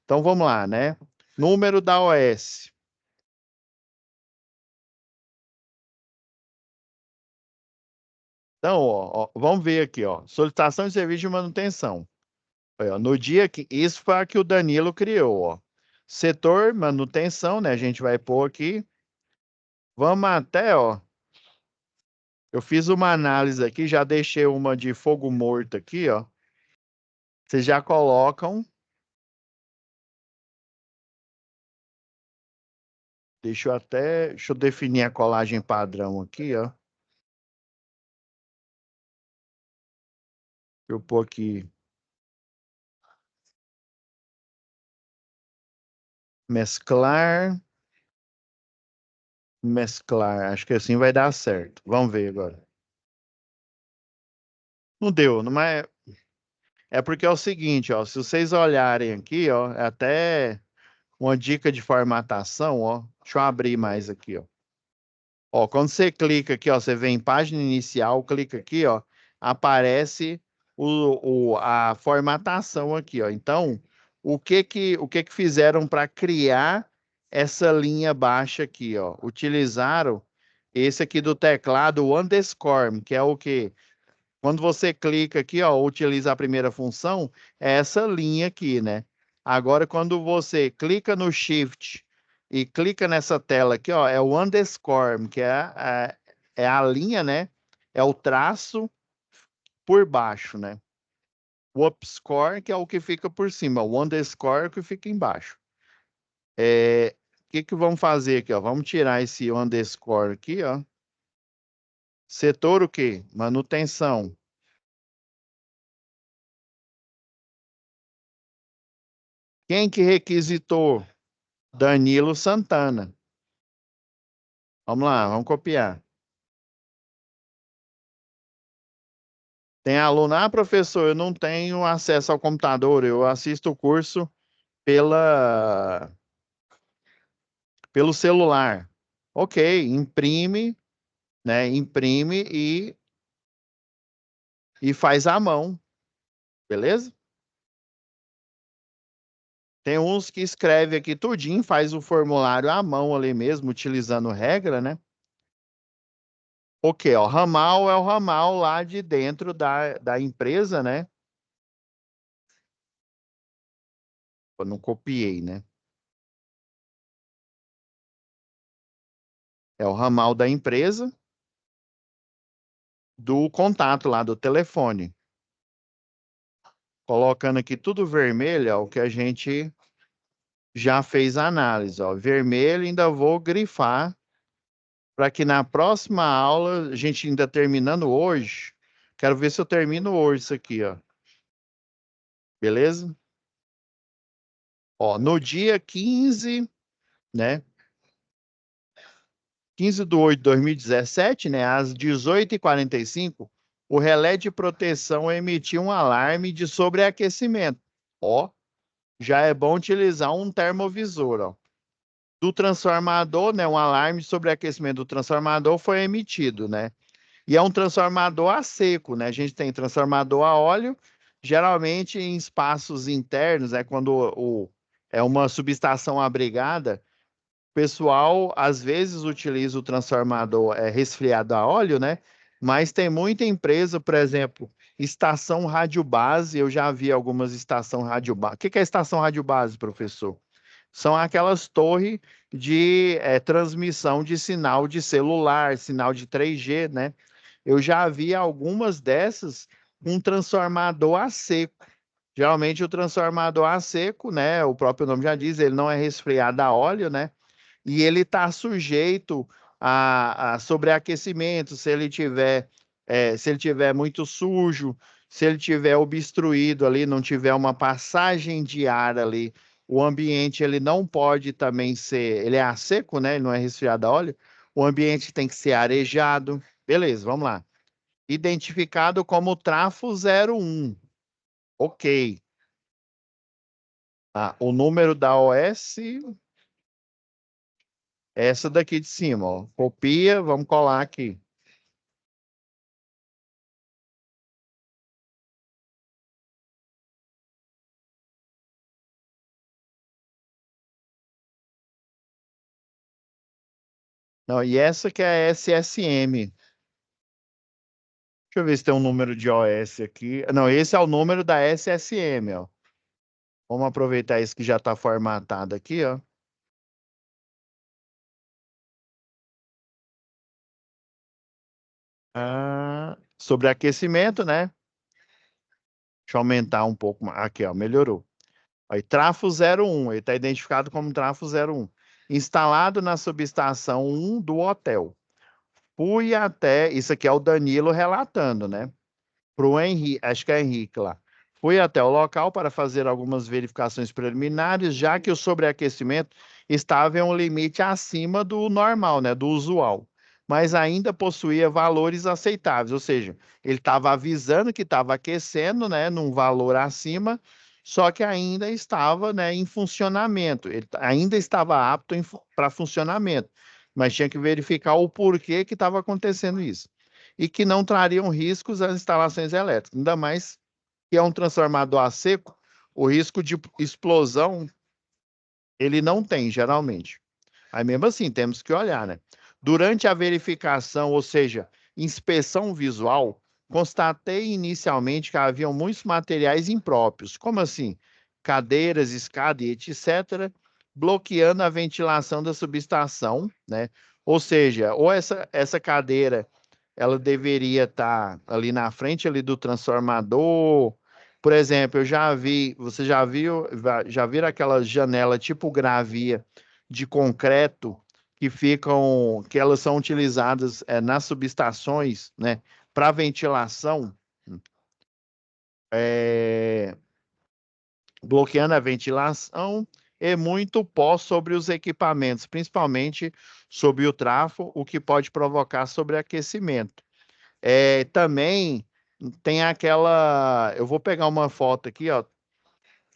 Então, vamos lá, né? Número da OS. Então, ó, vamos ver aqui, ó. Solicitação de serviço de manutenção. Aí, ó, no dia que isso foi a que o Danilo criou, ó. Setor manutenção, né? A gente vai pôr aqui. Vamos até, ó. Eu fiz uma análise aqui, já deixei uma de fogo morto aqui, ó. Vocês já colocam. Deixa eu definir a colagem padrão aqui, ó. Eu pôr aqui mesclar, mesclar. Acho que assim vai dar certo. Vamos ver agora. Não deu, não é. É porque é o seguinte, ó, se vocês olharem aqui, ó, é até uma dica de formatação, ó. Deixa eu abrir mais aqui, ó. Ó, quando você clica aqui, ó, você vem em página inicial, clica aqui, ó, aparece a formatação aqui, ó. Então, o que que fizeram para criar essa linha baixa aqui, ó? Utilizaram esse aqui do teclado, o underscore, que é o quê? Quando você clica aqui, ó, utiliza a primeira função, é essa linha aqui, né? Agora, quando você clica no Shift e clica nessa tela aqui, ó, é o underscore, que é a linha, né? É o traço por baixo, né? O upscore, que é o que fica por cima, o underscore é o que fica embaixo. O que que vamos fazer aqui, ó? Vamos tirar esse underscore aqui, ó. Setor o quê? Manutenção. Quem que requisitou? Danilo Santana. Vamos lá, vamos copiar. Tem aluno, professor, eu não tenho acesso ao computador, eu assisto o curso pela, pelo celular. Ok, imprime, né? Imprime e faz à mão, beleza? Tem uns que escreve aqui tudinho, faz o formulário à mão ali mesmo, utilizando regra, né? Ok, ó, ramal é o ramal lá de dentro da empresa, né? Eu não copiei, né? É o ramal da empresa do contato lá do telefone. Colocando aqui tudo vermelho, ó, o que a gente já fez a análise, ó. Vermelho, ainda vou grifar para que na próxima aula, a gente ainda terminando hoje, quero ver se eu termino hoje isso aqui, ó. Beleza? Ó, no dia 15, né? 15/8/2017, né, às 18h45, o relé de proteção emitiu um alarme de sobreaquecimento. Ó, já é bom utilizar um termovisor, ó. Do transformador, né, um alarme de sobreaquecimento do transformador foi emitido, né? E é um transformador a seco, né? A gente tem transformador a óleo, geralmente em espaços internos, é quando é uma subestação abrigada, o pessoal às vezes utiliza o transformador resfriado a óleo, né? Mas tem muita empresa, por exemplo, estação rádio base, eu já vi algumas estação rádio base. O que que é estação rádio base, professor? São aquelas torres de transmissão de sinal de celular, sinal de 3G, né? Eu já vi algumas dessas com transformador a seco. Geralmente o transformador a seco, né? O próprio nome já diz, ele não é resfriado a óleo, né? E ele está sujeito a sobreaquecimento se ele tiver muito sujo, se ele tiver obstruído ali, não tiver uma passagem de ar ali, o ambiente ele não pode também ser, ele é a seco, né? Ele não é resfriado a óleo. O ambiente tem que ser arejado. Beleza, vamos lá. Identificado como trafo 01. Ok. O número da OS é essa daqui de cima, ó. Copia, vamos colar aqui. Não, e essa que é a SSM. Deixa eu ver se tem um número de OS aqui. Não, esse é o número da SSM, ó. Vamos aproveitar esse que já está formatado aqui, ó. Sobreaquecimento, né? Deixa eu aumentar um pouco mais. Aqui, ó, melhorou. Aí, trafo 01, ele está identificado como trafo 01. Instalado na subestação 1 do hotel. Fui até. Isso aqui é o Danilo relatando, né? Para o Henrique, acho que é Henrique lá. Fui até o local para fazer algumas verificações preliminares, já que o sobreaquecimento estava em um limite acima do normal, né, do usual. mas ainda possuía valores aceitáveis, ou seja, ele estava avisando que estava aquecendo, né, num valor acima, só que ainda estava, né, em funcionamento, ele ainda estava apto para funcionamento, mas tinha que verificar o porquê que estava acontecendo isso. E que não trariam riscos às instalações elétricas, ainda mais que é um transformador a seco, o risco de explosão ele não tem, geralmente. Aí mesmo assim, temos que olhar, né? Durante a verificação, ou seja, inspeção visual, constatei inicialmente que haviam muitos materiais impróprios, como assim? Cadeiras, escada e etc., bloqueando a ventilação da subestação, né? Ou seja, ou essa cadeira ela deveria estar ali na frente ali do transformador. Por exemplo, eu já vi, você já viram aquela janela tipo gravia de concreto que elas são utilizadas nas subestações, né, para ventilação, é, bloqueando a ventilação e muito pó sobre os equipamentos, principalmente sobre o trafo, o que pode provocar sobreaquecimento. Também tem aquela. Eu vou pegar uma foto aqui, ó.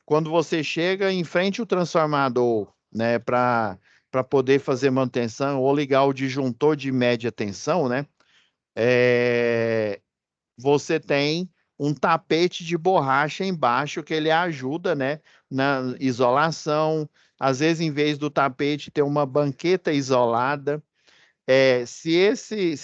Quando você chega em frente ao transformador, né, para poder fazer manutenção ou ligar o disjuntor de média tensão, né, é, você tem um tapete de borracha embaixo que ele ajuda, né, na isolação. Às vezes, em vez do tapete, tem uma banqueta isolada. Se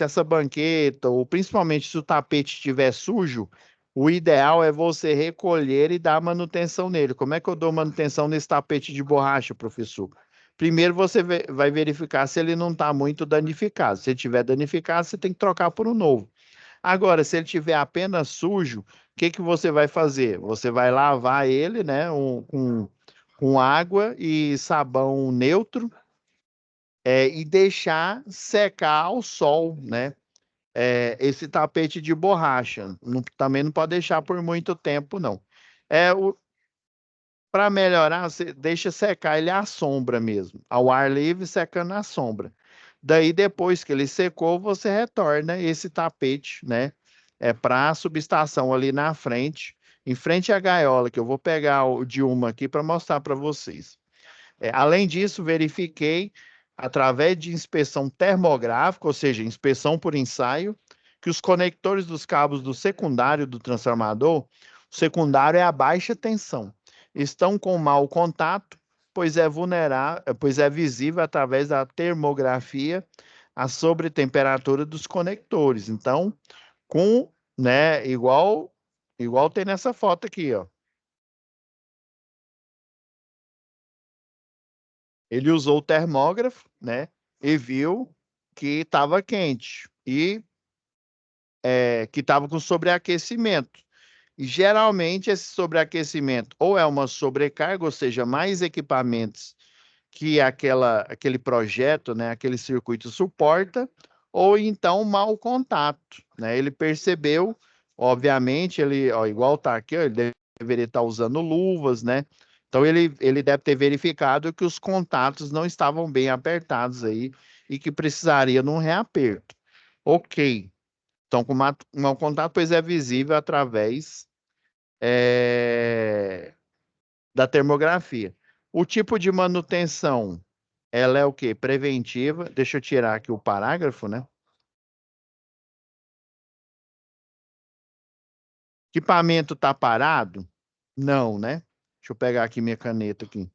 essa banqueta, ou principalmente se o tapete estiver sujo, o ideal é você recolher e dar manutenção nele. Como é que eu dou manutenção nesse tapete de borracha, professor? Primeiro você vai verificar se ele não está muito danificado. Se ele estiver danificado, você tem que trocar por um novo. Agora, se ele estiver apenas sujo, o que que você vai fazer? Você vai lavar ele, né, com água e sabão neutro, e deixar secar ao sol, né? Esse tapete de borracha. Também não pode deixar por muito tempo, não. Para melhorar, você deixa secar ele à sombra mesmo, ao ar livre, secando à sombra. Daí, depois que ele secou, você retorna esse tapete, né? Para a subestação ali na frente, em frente à gaiola, que eu vou pegar o de uma aqui para mostrar para vocês. Além disso, verifiquei, através de inspeção termográfica, ou seja, inspeção por ensaio, que os conectores dos cabos do secundário do transformador, o secundário é a baixa tensão, estão com mau contato, pois é visível através da termografia a sobretemperatura dos conectores. Então, né, igual tem nessa foto aqui, ó. Ele usou o termógrafo, né? E viu que estava quente e que estava com sobreaquecimento. E geralmente esse sobreaquecimento ou é uma sobrecarga, ou seja, mais equipamentos que aquele projeto, né, aquele circuito suporta, ou então mau contato, né? Ele percebeu, obviamente, igual está aqui, ó, ele deveria estar usando luvas, né? Então ele deve ter verificado que os contatos não estavam bem apertados aí e que precisaria de um reaperto. Ok. Então, com mau contato, pois é visível através da termografia. O tipo de manutenção, ela é o quê? Preventiva. Deixa eu tirar aqui o parágrafo, né? Equipamento está parado? Não, né? Deixa eu pegar aqui minha caneta aqui.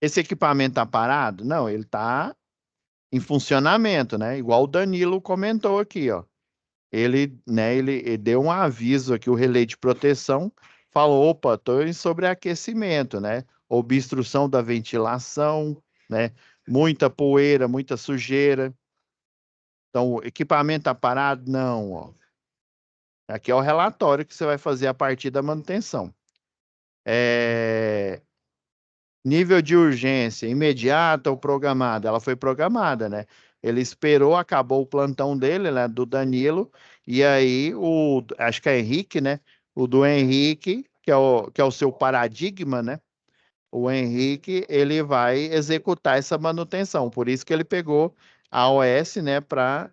Esse equipamento está parado? Não, ele está em funcionamento, né? Igual o Danilo comentou aqui, ó. Ele deu um aviso aqui, o relé de proteção, falou, opa, estou em sobreaquecimento, né? Obstrução da ventilação, né? Muita poeira, muita sujeira. Então, o equipamento está parado? Não, ó. Aqui é o relatório que você vai fazer a partir da manutenção. Nível de urgência, imediata ou programada? Ela foi programada, né? Ele esperou, acabou o plantão dele, né, do Danilo, e aí acho que é Henrique, né? O do Henrique, que é o seu paradigma, né? o Henrique, ele vai executar essa manutenção. Por isso que ele pegou a OS, né, para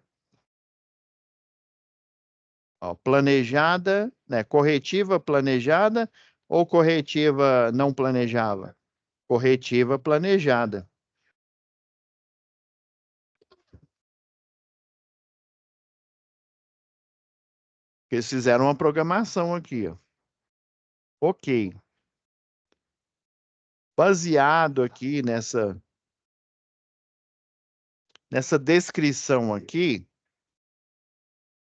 planejada, né, corretiva planejada ou corretiva não planejada? Corretiva planejada. Eles fizeram uma programação aqui, ó. Ok. Baseado aqui nessa descrição aqui,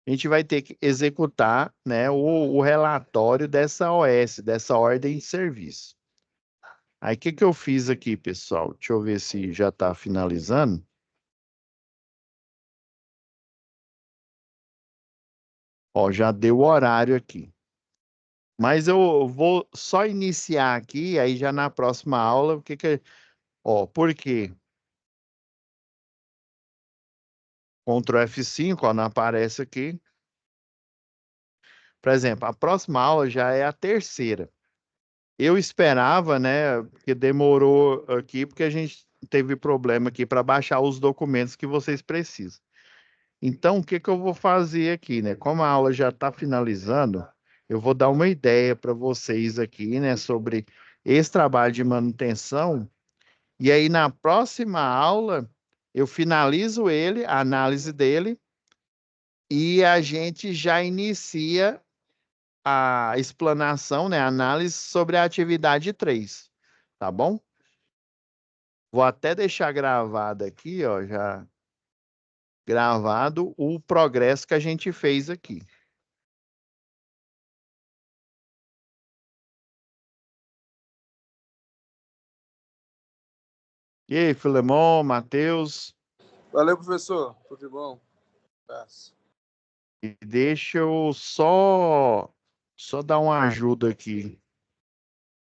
a gente vai ter que executar, né, o relatório dessa OS, dessa ordem de serviço. Aí, o que que eu fiz aqui, pessoal? Deixa eu ver se já está finalizando. Ó, já deu o horário aqui. Mas eu vou só iniciar aqui, aí já na próxima aula, o que que... Ó, por quê? Ctrl F5, ó, não aparece aqui. Por exemplo, a próxima aula já é a terceira. Eu esperava, né, que demorou aqui, porque a gente teve problema aqui para baixar os documentos que vocês precisam. Então, o que que eu vou fazer aqui, né? Como a aula já está finalizando, eu vou dar uma ideia para vocês aqui, né, sobre esse trabalho de manutenção. E aí, na próxima aula, eu finalizo ele, a análise dele, e a gente já inicia a explanação, né, a análise sobre a atividade 3, tá bom? Vou até deixar gravado aqui, ó, já gravado o progresso que a gente fez aqui. E aí, Filemon, Matheus, Valeu, professor. Tudo de bom. Abraço. e deixa eu só dar uma ajuda aqui.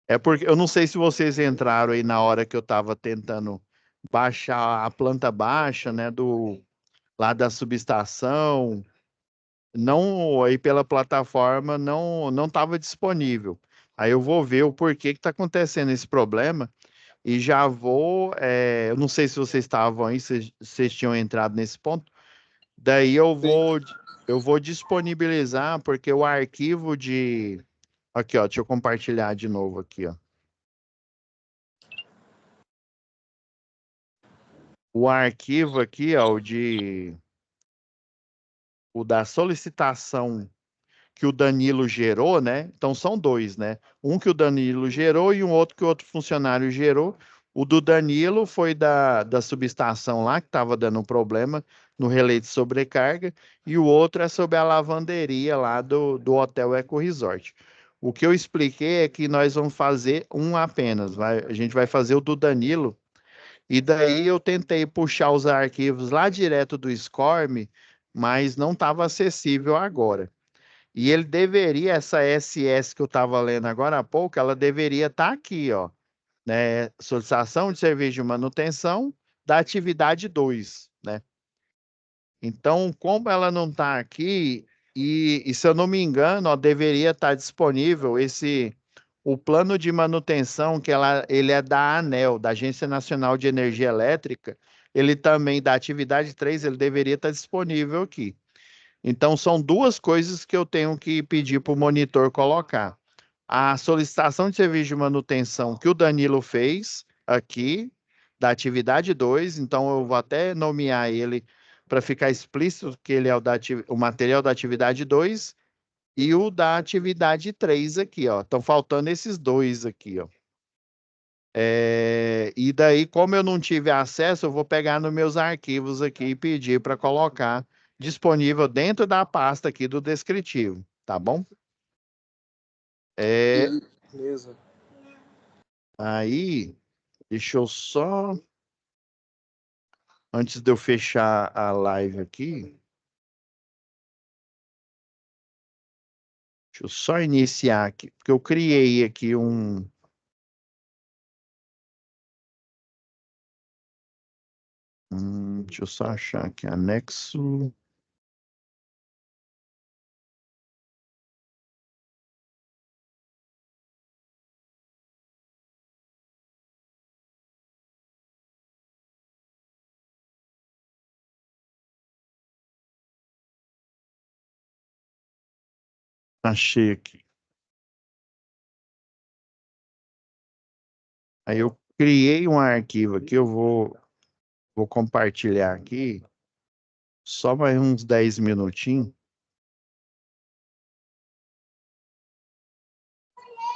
É porque eu não sei se vocês entraram aí na hora que eu estava tentando baixar a planta baixa, né, do lá da subestação. Não, aí pela plataforma não estava disponível. Aí eu vou ver o porquê que está acontecendo esse problema e já vou. Eu não sei se vocês estavam aí, se vocês tinham entrado nesse ponto. Daí Sim. eu vou disponibilizar porque o arquivo de aqui, ó, deixa eu compartilhar de novo aqui, ó. O arquivo aqui, ó, o da solicitação que o Danilo gerou, né? Então são dois, né? Um que o Danilo gerou e um outro que o outro funcionário gerou. O do Danilo foi da subestação lá, que estava dando um problema no relé de sobrecarga, e o outro é sobre a lavanderia lá do Hotel Eco Resort. O que eu expliquei é que nós vamos fazer um apenas, a gente vai fazer o do Danilo, e daí eu tentei puxar os arquivos lá direto do SCORM, mas não estava acessível agora. E ele deveria, essa SS que eu estava lendo agora há pouco, ela deveria estar aqui, ó, né? Solicitação de serviço de manutenção da atividade 2, né? Então, como ela não está aqui, e se eu não me engano, ó, deveria estar disponível o plano de manutenção, ele é da ANEEL, da Agência Nacional de Energia Elétrica, ele também, da atividade 3, ele deveria estar disponível aqui. Então, são duas coisas que eu tenho que pedir para o monitor colocar. A solicitação de serviço de manutenção que o Danilo fez aqui, da atividade 2, então eu vou até nomear ele para ficar explícito que ele é o material da atividade 2 e o da atividade 3 aqui, ó. Estão faltando esses dois aqui, ó. E daí, como eu não tive acesso, eu vou pegar nos meus arquivos aqui e pedir para colocar disponível dentro da pasta aqui do descritivo, tá bom? É, Beleza. aí, deixa eu só, antes de eu fechar a live aqui, deixa eu só iniciar aqui, porque eu criei aqui deixa eu só achar aqui, anexo. Achei aqui. Aí eu criei um arquivo aqui, vou compartilhar aqui, só mais uns 10 minutinhos.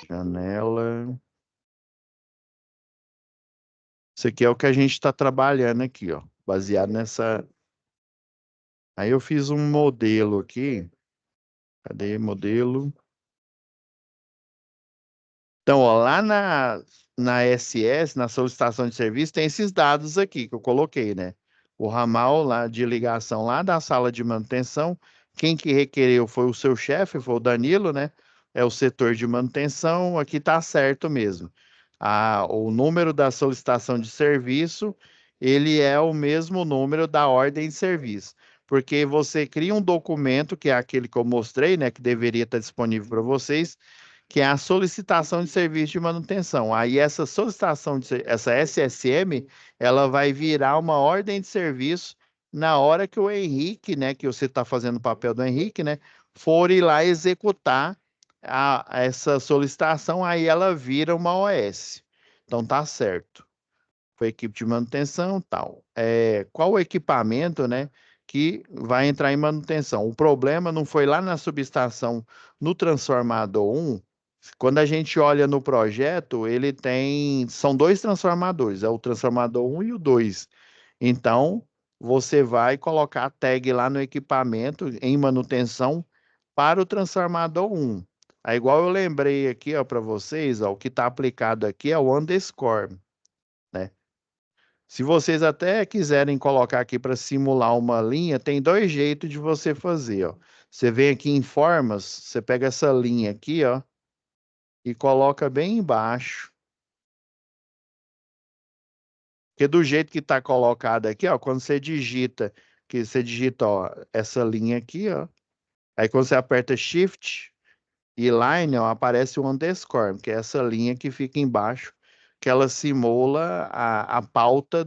Janela. Isso aqui é o que a gente está trabalhando aqui, ó, baseado nessa. Aí eu fiz um modelo aqui. Cadê modelo? Então, ó, lá na SS, na solicitação de serviço, tem esses dados aqui que eu coloquei, né? O ramal lá de ligação lá da sala de manutenção, quem que requereu foi o seu chefe, foi o Danilo, né? É o setor de manutenção, aqui tá certo mesmo. O número da solicitação de serviço, ele é o mesmo número da ordem de serviço, porque você cria um documento, que é aquele que eu mostrei, né? Que deveria estar disponível para vocês, que é a solicitação de serviço de manutenção. Aí essa solicitação essa SSM, ela vai virar uma ordem de serviço na hora que o Henrique, né, que você está fazendo o papel do Henrique, né, for ir lá executar essa solicitação, aí ela vira uma OS. Então tá certo. Foi equipe de manutenção, tal. Qual o equipamento, né, que vai entrar em manutenção? O problema não foi lá na subestação, no transformador 1. Quando a gente olha no projeto, são dois transformadores, é o transformador 1 e o 2. Então, você vai colocar a tag lá no equipamento em manutenção para o transformador 1. É igual eu lembrei aqui, ó, para vocês, ó, o que está aplicado aqui é o underscore, né? Se vocês até quiserem colocar aqui para simular uma linha, tem dois jeitos de você fazer, ó. Você vem aqui em formas, você pega essa linha aqui, ó, e coloca bem embaixo. Porque do jeito que está colocado aqui, ó, quando você digita, ó, essa linha aqui, ó, aí quando você aperta Shift e Line, ó, aparece o underscore, que é essa linha que fica embaixo, que ela simula a pauta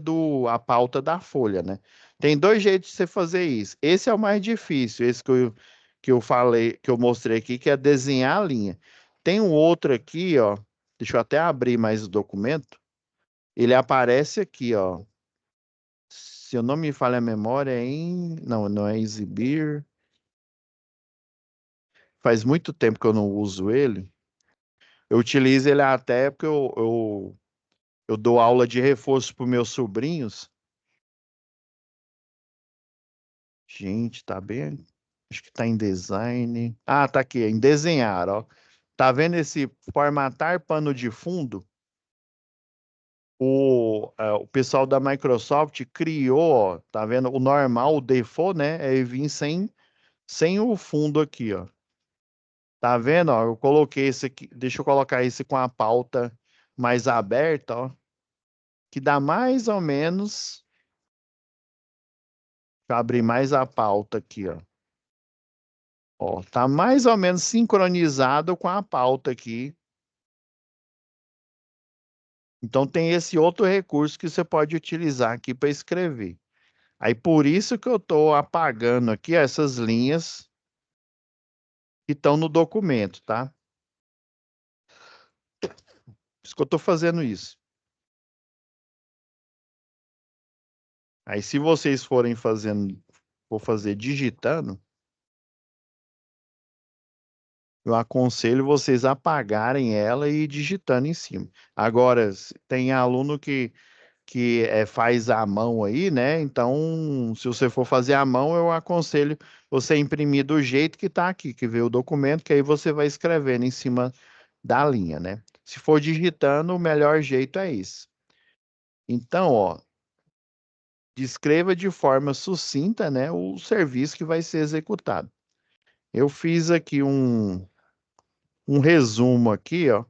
da folha, né? Tem dois jeitos de você fazer isso. Esse é o mais difícil, esse que eu falei, que eu mostrei aqui, que é desenhar a linha. Tem um outro aqui, ó, deixa eu até abrir mais o documento. Ele aparece aqui, ó. Se eu não me falha a memória, Não, não é exibir. Faz muito tempo que eu não uso ele. Eu utilizo ele até porque eu dou aula de reforço para meus sobrinhos. Gente, tá bem. Acho que tá em design. Ah, tá aqui, em desenhar, ó. Tá vendo esse formatar pano de fundo? O pessoal da Microsoft criou, ó, tá vendo? O normal, o default, né? É vir sem o fundo aqui, ó. Tá vendo? Ó, eu coloquei esse aqui. Deixa eu colocar esse com a pauta mais aberta, ó. Que dá mais ou menos. Deixa eu abrir mais a pauta aqui, ó. Ó, tá mais ou menos sincronizado com a pauta aqui. Então tem esse outro recurso que você pode utilizar aqui para escrever. Aí por isso que eu estou apagando aqui ó, essas linhas que estão no documento, tá? Por isso que eu estou fazendo isso. Aí se vocês forem fazendo, for fazer digitando, eu aconselho vocês apagarem ela e ir digitando em cima. Agora, tem aluno que faz à mão aí, né? Então, se você for fazer à mão, eu aconselho você imprimir do jeito que está aqui, que vê o documento, que aí você vai escrevendo em cima da linha, né? Se for digitando, o melhor jeito é esse. Então, ó, descreva de forma sucinta, né, o serviço que vai ser executado. Eu fiz aqui um resumo aqui, ó.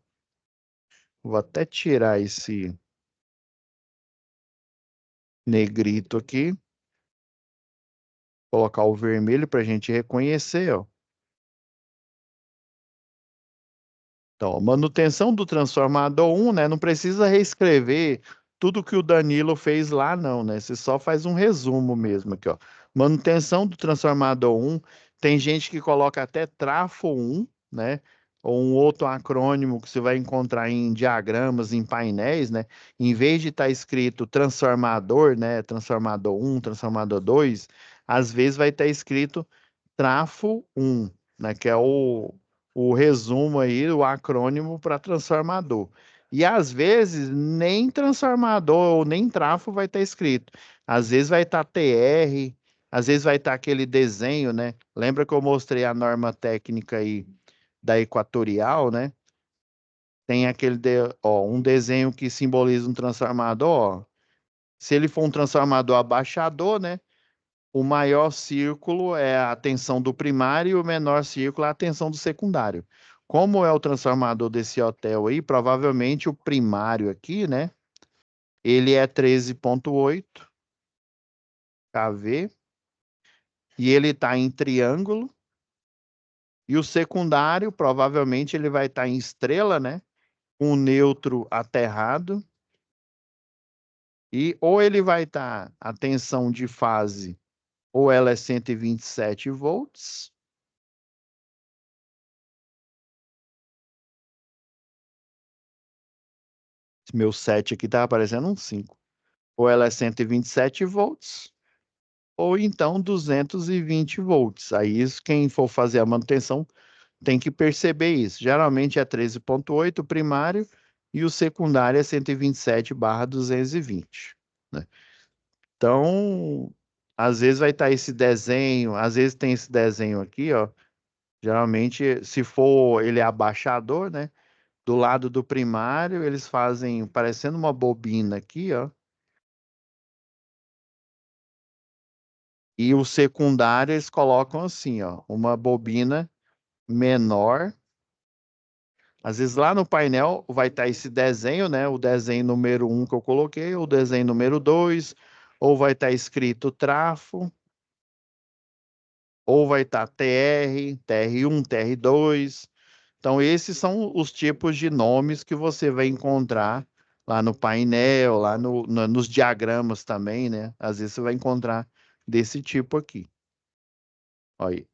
Vou até tirar esse negrito aqui, colocar o vermelho para a gente reconhecer, ó. Então, manutenção do transformador 1, né? Não precisa reescrever tudo que o Danilo fez lá, não, né? Você só faz um resumo mesmo aqui, ó. Manutenção do transformador 1. Tem gente que coloca até trafo 1, né? Ou um outro acrônimo que você vai encontrar em diagramas, em painéis, né? Em vez de estar escrito transformador, né? Transformador um, transformador 2, às vezes vai estar escrito trafo um, né? Que é o resumo aí, o acrônimo para transformador. E às vezes nem transformador ou nem trafo vai estar escrito. Às vezes vai estar TR, às vezes vai estar aquele desenho, né? Lembra que eu mostrei a norma técnica aí da Equatorial, né? Tem ó, um desenho que simboliza um transformador, ó. Se ele for um transformador abaixador, né? O maior círculo é a tensão do primário e o menor círculo é a tensão do secundário. Como é o transformador desse hotel aí, provavelmente o primário aqui, né? Ele é 13,8 kV e ele está em triângulo. E o secundário, provavelmente, ele vai estar em estrela, né? Com neutro aterrado. E ou ele vai estar a tensão de fase, ou ela é 127 volts. Meu 7 aqui está aparecendo um 5. Ou ela é 127 volts, ou então 220 volts. Aí, isso, quem for fazer a manutenção tem que perceber isso. Geralmente é 13,8 o primário e o secundário é 127/220, né? Então, às vezes vai estar esse desenho, às vezes tem esse desenho aqui, ó. Geralmente, se for ele é abaixador, né? Do lado do primário, eles fazem parecendo uma bobina aqui, ó. E o secundário eles colocam assim, ó, uma bobina menor. Às vezes lá no painel vai estar esse desenho, né? O desenho número 1 que eu coloquei, o desenho número 2, ou vai estar escrito trafo, ou vai estar TR, TR1, TR2. Então, esses são os tipos de nomes que você vai encontrar lá no painel, lá nos diagramas também, né? Às vezes você vai encontrar desse tipo aqui. Olha aí.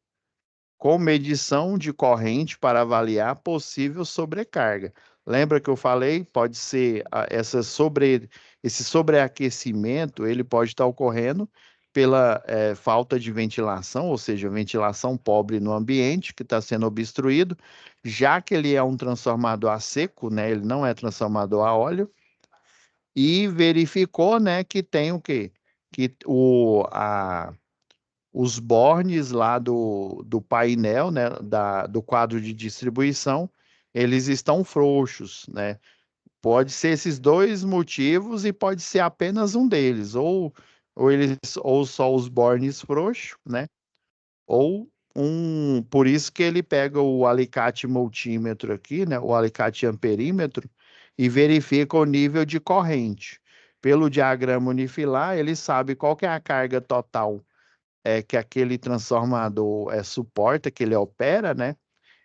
Com medição de corrente para avaliar possível sobrecarga. Lembra que eu falei? Pode ser esse sobreaquecimento, ele pode estar ocorrendo pela falta de ventilação, ou seja, ventilação pobre no ambiente que está sendo obstruído, já que ele é um transformador a seco, né? Ele não é transformador a óleo, e verificou, né, que tem o quê? Que os bornes lá do painel, né, do quadro de distribuição, eles estão frouxos, né? Pode ser esses dois motivos e pode ser apenas um deles, ou só os bornes frouxos, né? Por isso que ele pega o alicate multímetro aqui, né, o alicate amperímetro, e verifica o nível de corrente. Pelo diagrama unifilar, ele sabe qual que é a carga total que aquele transformador suporta, que ele opera, né?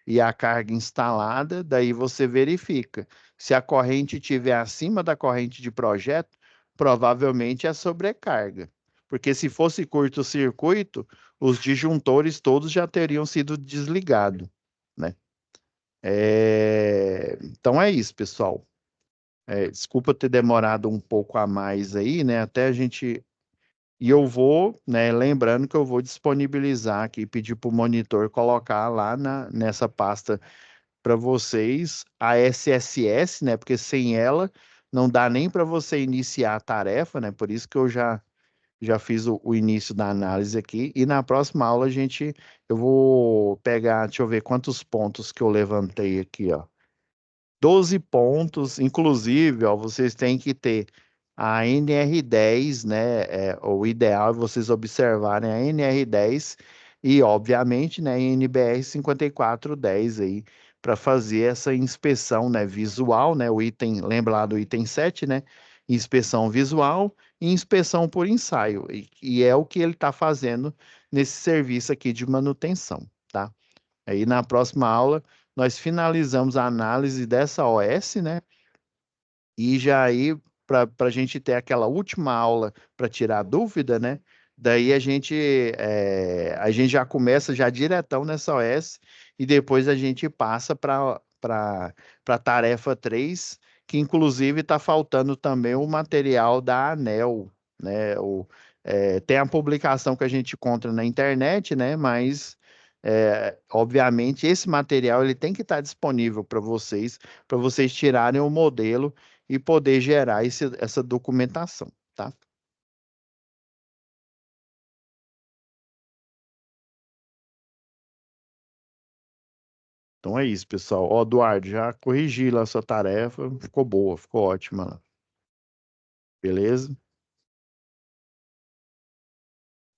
E a carga instalada, daí você verifica. Se a corrente estiver acima da corrente de projeto, provavelmente é sobrecarga. Porque se fosse curto-circuito, os disjuntores todos já teriam sido desligados, né? Então é isso, pessoal. Desculpa ter demorado um pouco a mais aí, né? Até a gente e eu vou, né, lembrando que eu vou disponibilizar aqui, pedir para o monitor colocar lá nessa pasta para vocês a SSS, né, porque sem ela não dá nem para você iniciar a tarefa, né, por isso que eu já fiz o início da análise aqui, e na próxima aula eu vou pegar, deixa eu ver quantos pontos que eu levantei aqui, ó. 12 pontos, inclusive, ó, vocês têm que ter a NR10, né? O ideal é vocês observarem a NR10 e, obviamente, né, a NBR 5410 aí, para fazer essa inspeção, né, visual, né? O item, lembra lá do item 7, né? Inspeção visual e inspeção por ensaio. E é o que ele está fazendo nesse serviço aqui de manutenção, tá? Aí na próxima aula nós finalizamos a análise dessa OS, né? E já aí, para a gente ter aquela última aula para tirar dúvida, né? Daí a gente já começa já diretão nessa OS e depois a gente passa para a tarefa 3, que inclusive está faltando também o material da ANEEL, né? Tem a publicação que a gente encontra na internet, né? Mas obviamente esse material ele tem que estar disponível para vocês tirarem o modelo e poder gerar essa documentação, tá? Então é isso, pessoal. Ó, Eduardo, já corrigi lá a sua tarefa, ficou boa, ficou ótima lá. Beleza?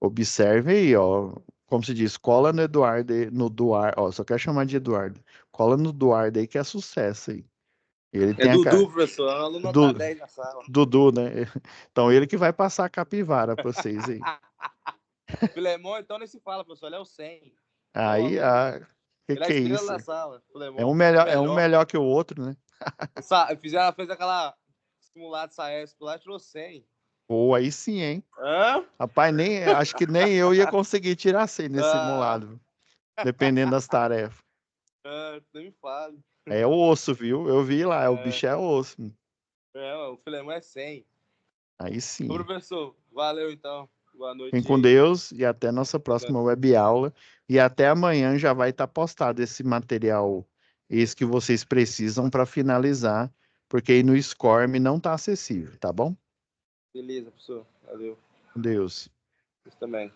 Observe aí, ó. Como se diz, cola no Eduardo, no Duarte, ó, só quero chamar de Eduardo. Cola no Duardo aí que é sucesso aí. Ele É tem a Dudu, professor. O aluno nota Du- 10 na sala. Dudu, né? Então ele que vai passar a capivara para vocês aí. Filemon, então, nem se fala, professor. Ele é o 100. Ó, o Aí, aluno. que Ele é a que é estrela isso? da sala. É um Filemon. O melhor, melhor. que o outro, né? Fez aquela simulada Saesp lá e tirou 100. Ou aí sim, hein? Hã? Rapaz, acho que nem eu ia conseguir tirar 100 nesse Ah, simulado, dependendo das tarefas. nem me fale. É osso, viu? Eu vi lá, o É, bicho é osso. o Filemon é 100. Aí Ô, sim. professor, valeu então. Boa Fiquem noite com aí. Deus e até nossa próxima web aula. E até amanhã já vai estar postado esse material, esse que vocês precisam para finalizar, porque aí no SCORM não está acessível, tá bom? Beleza, professor. Valeu. Com Deus. Você também.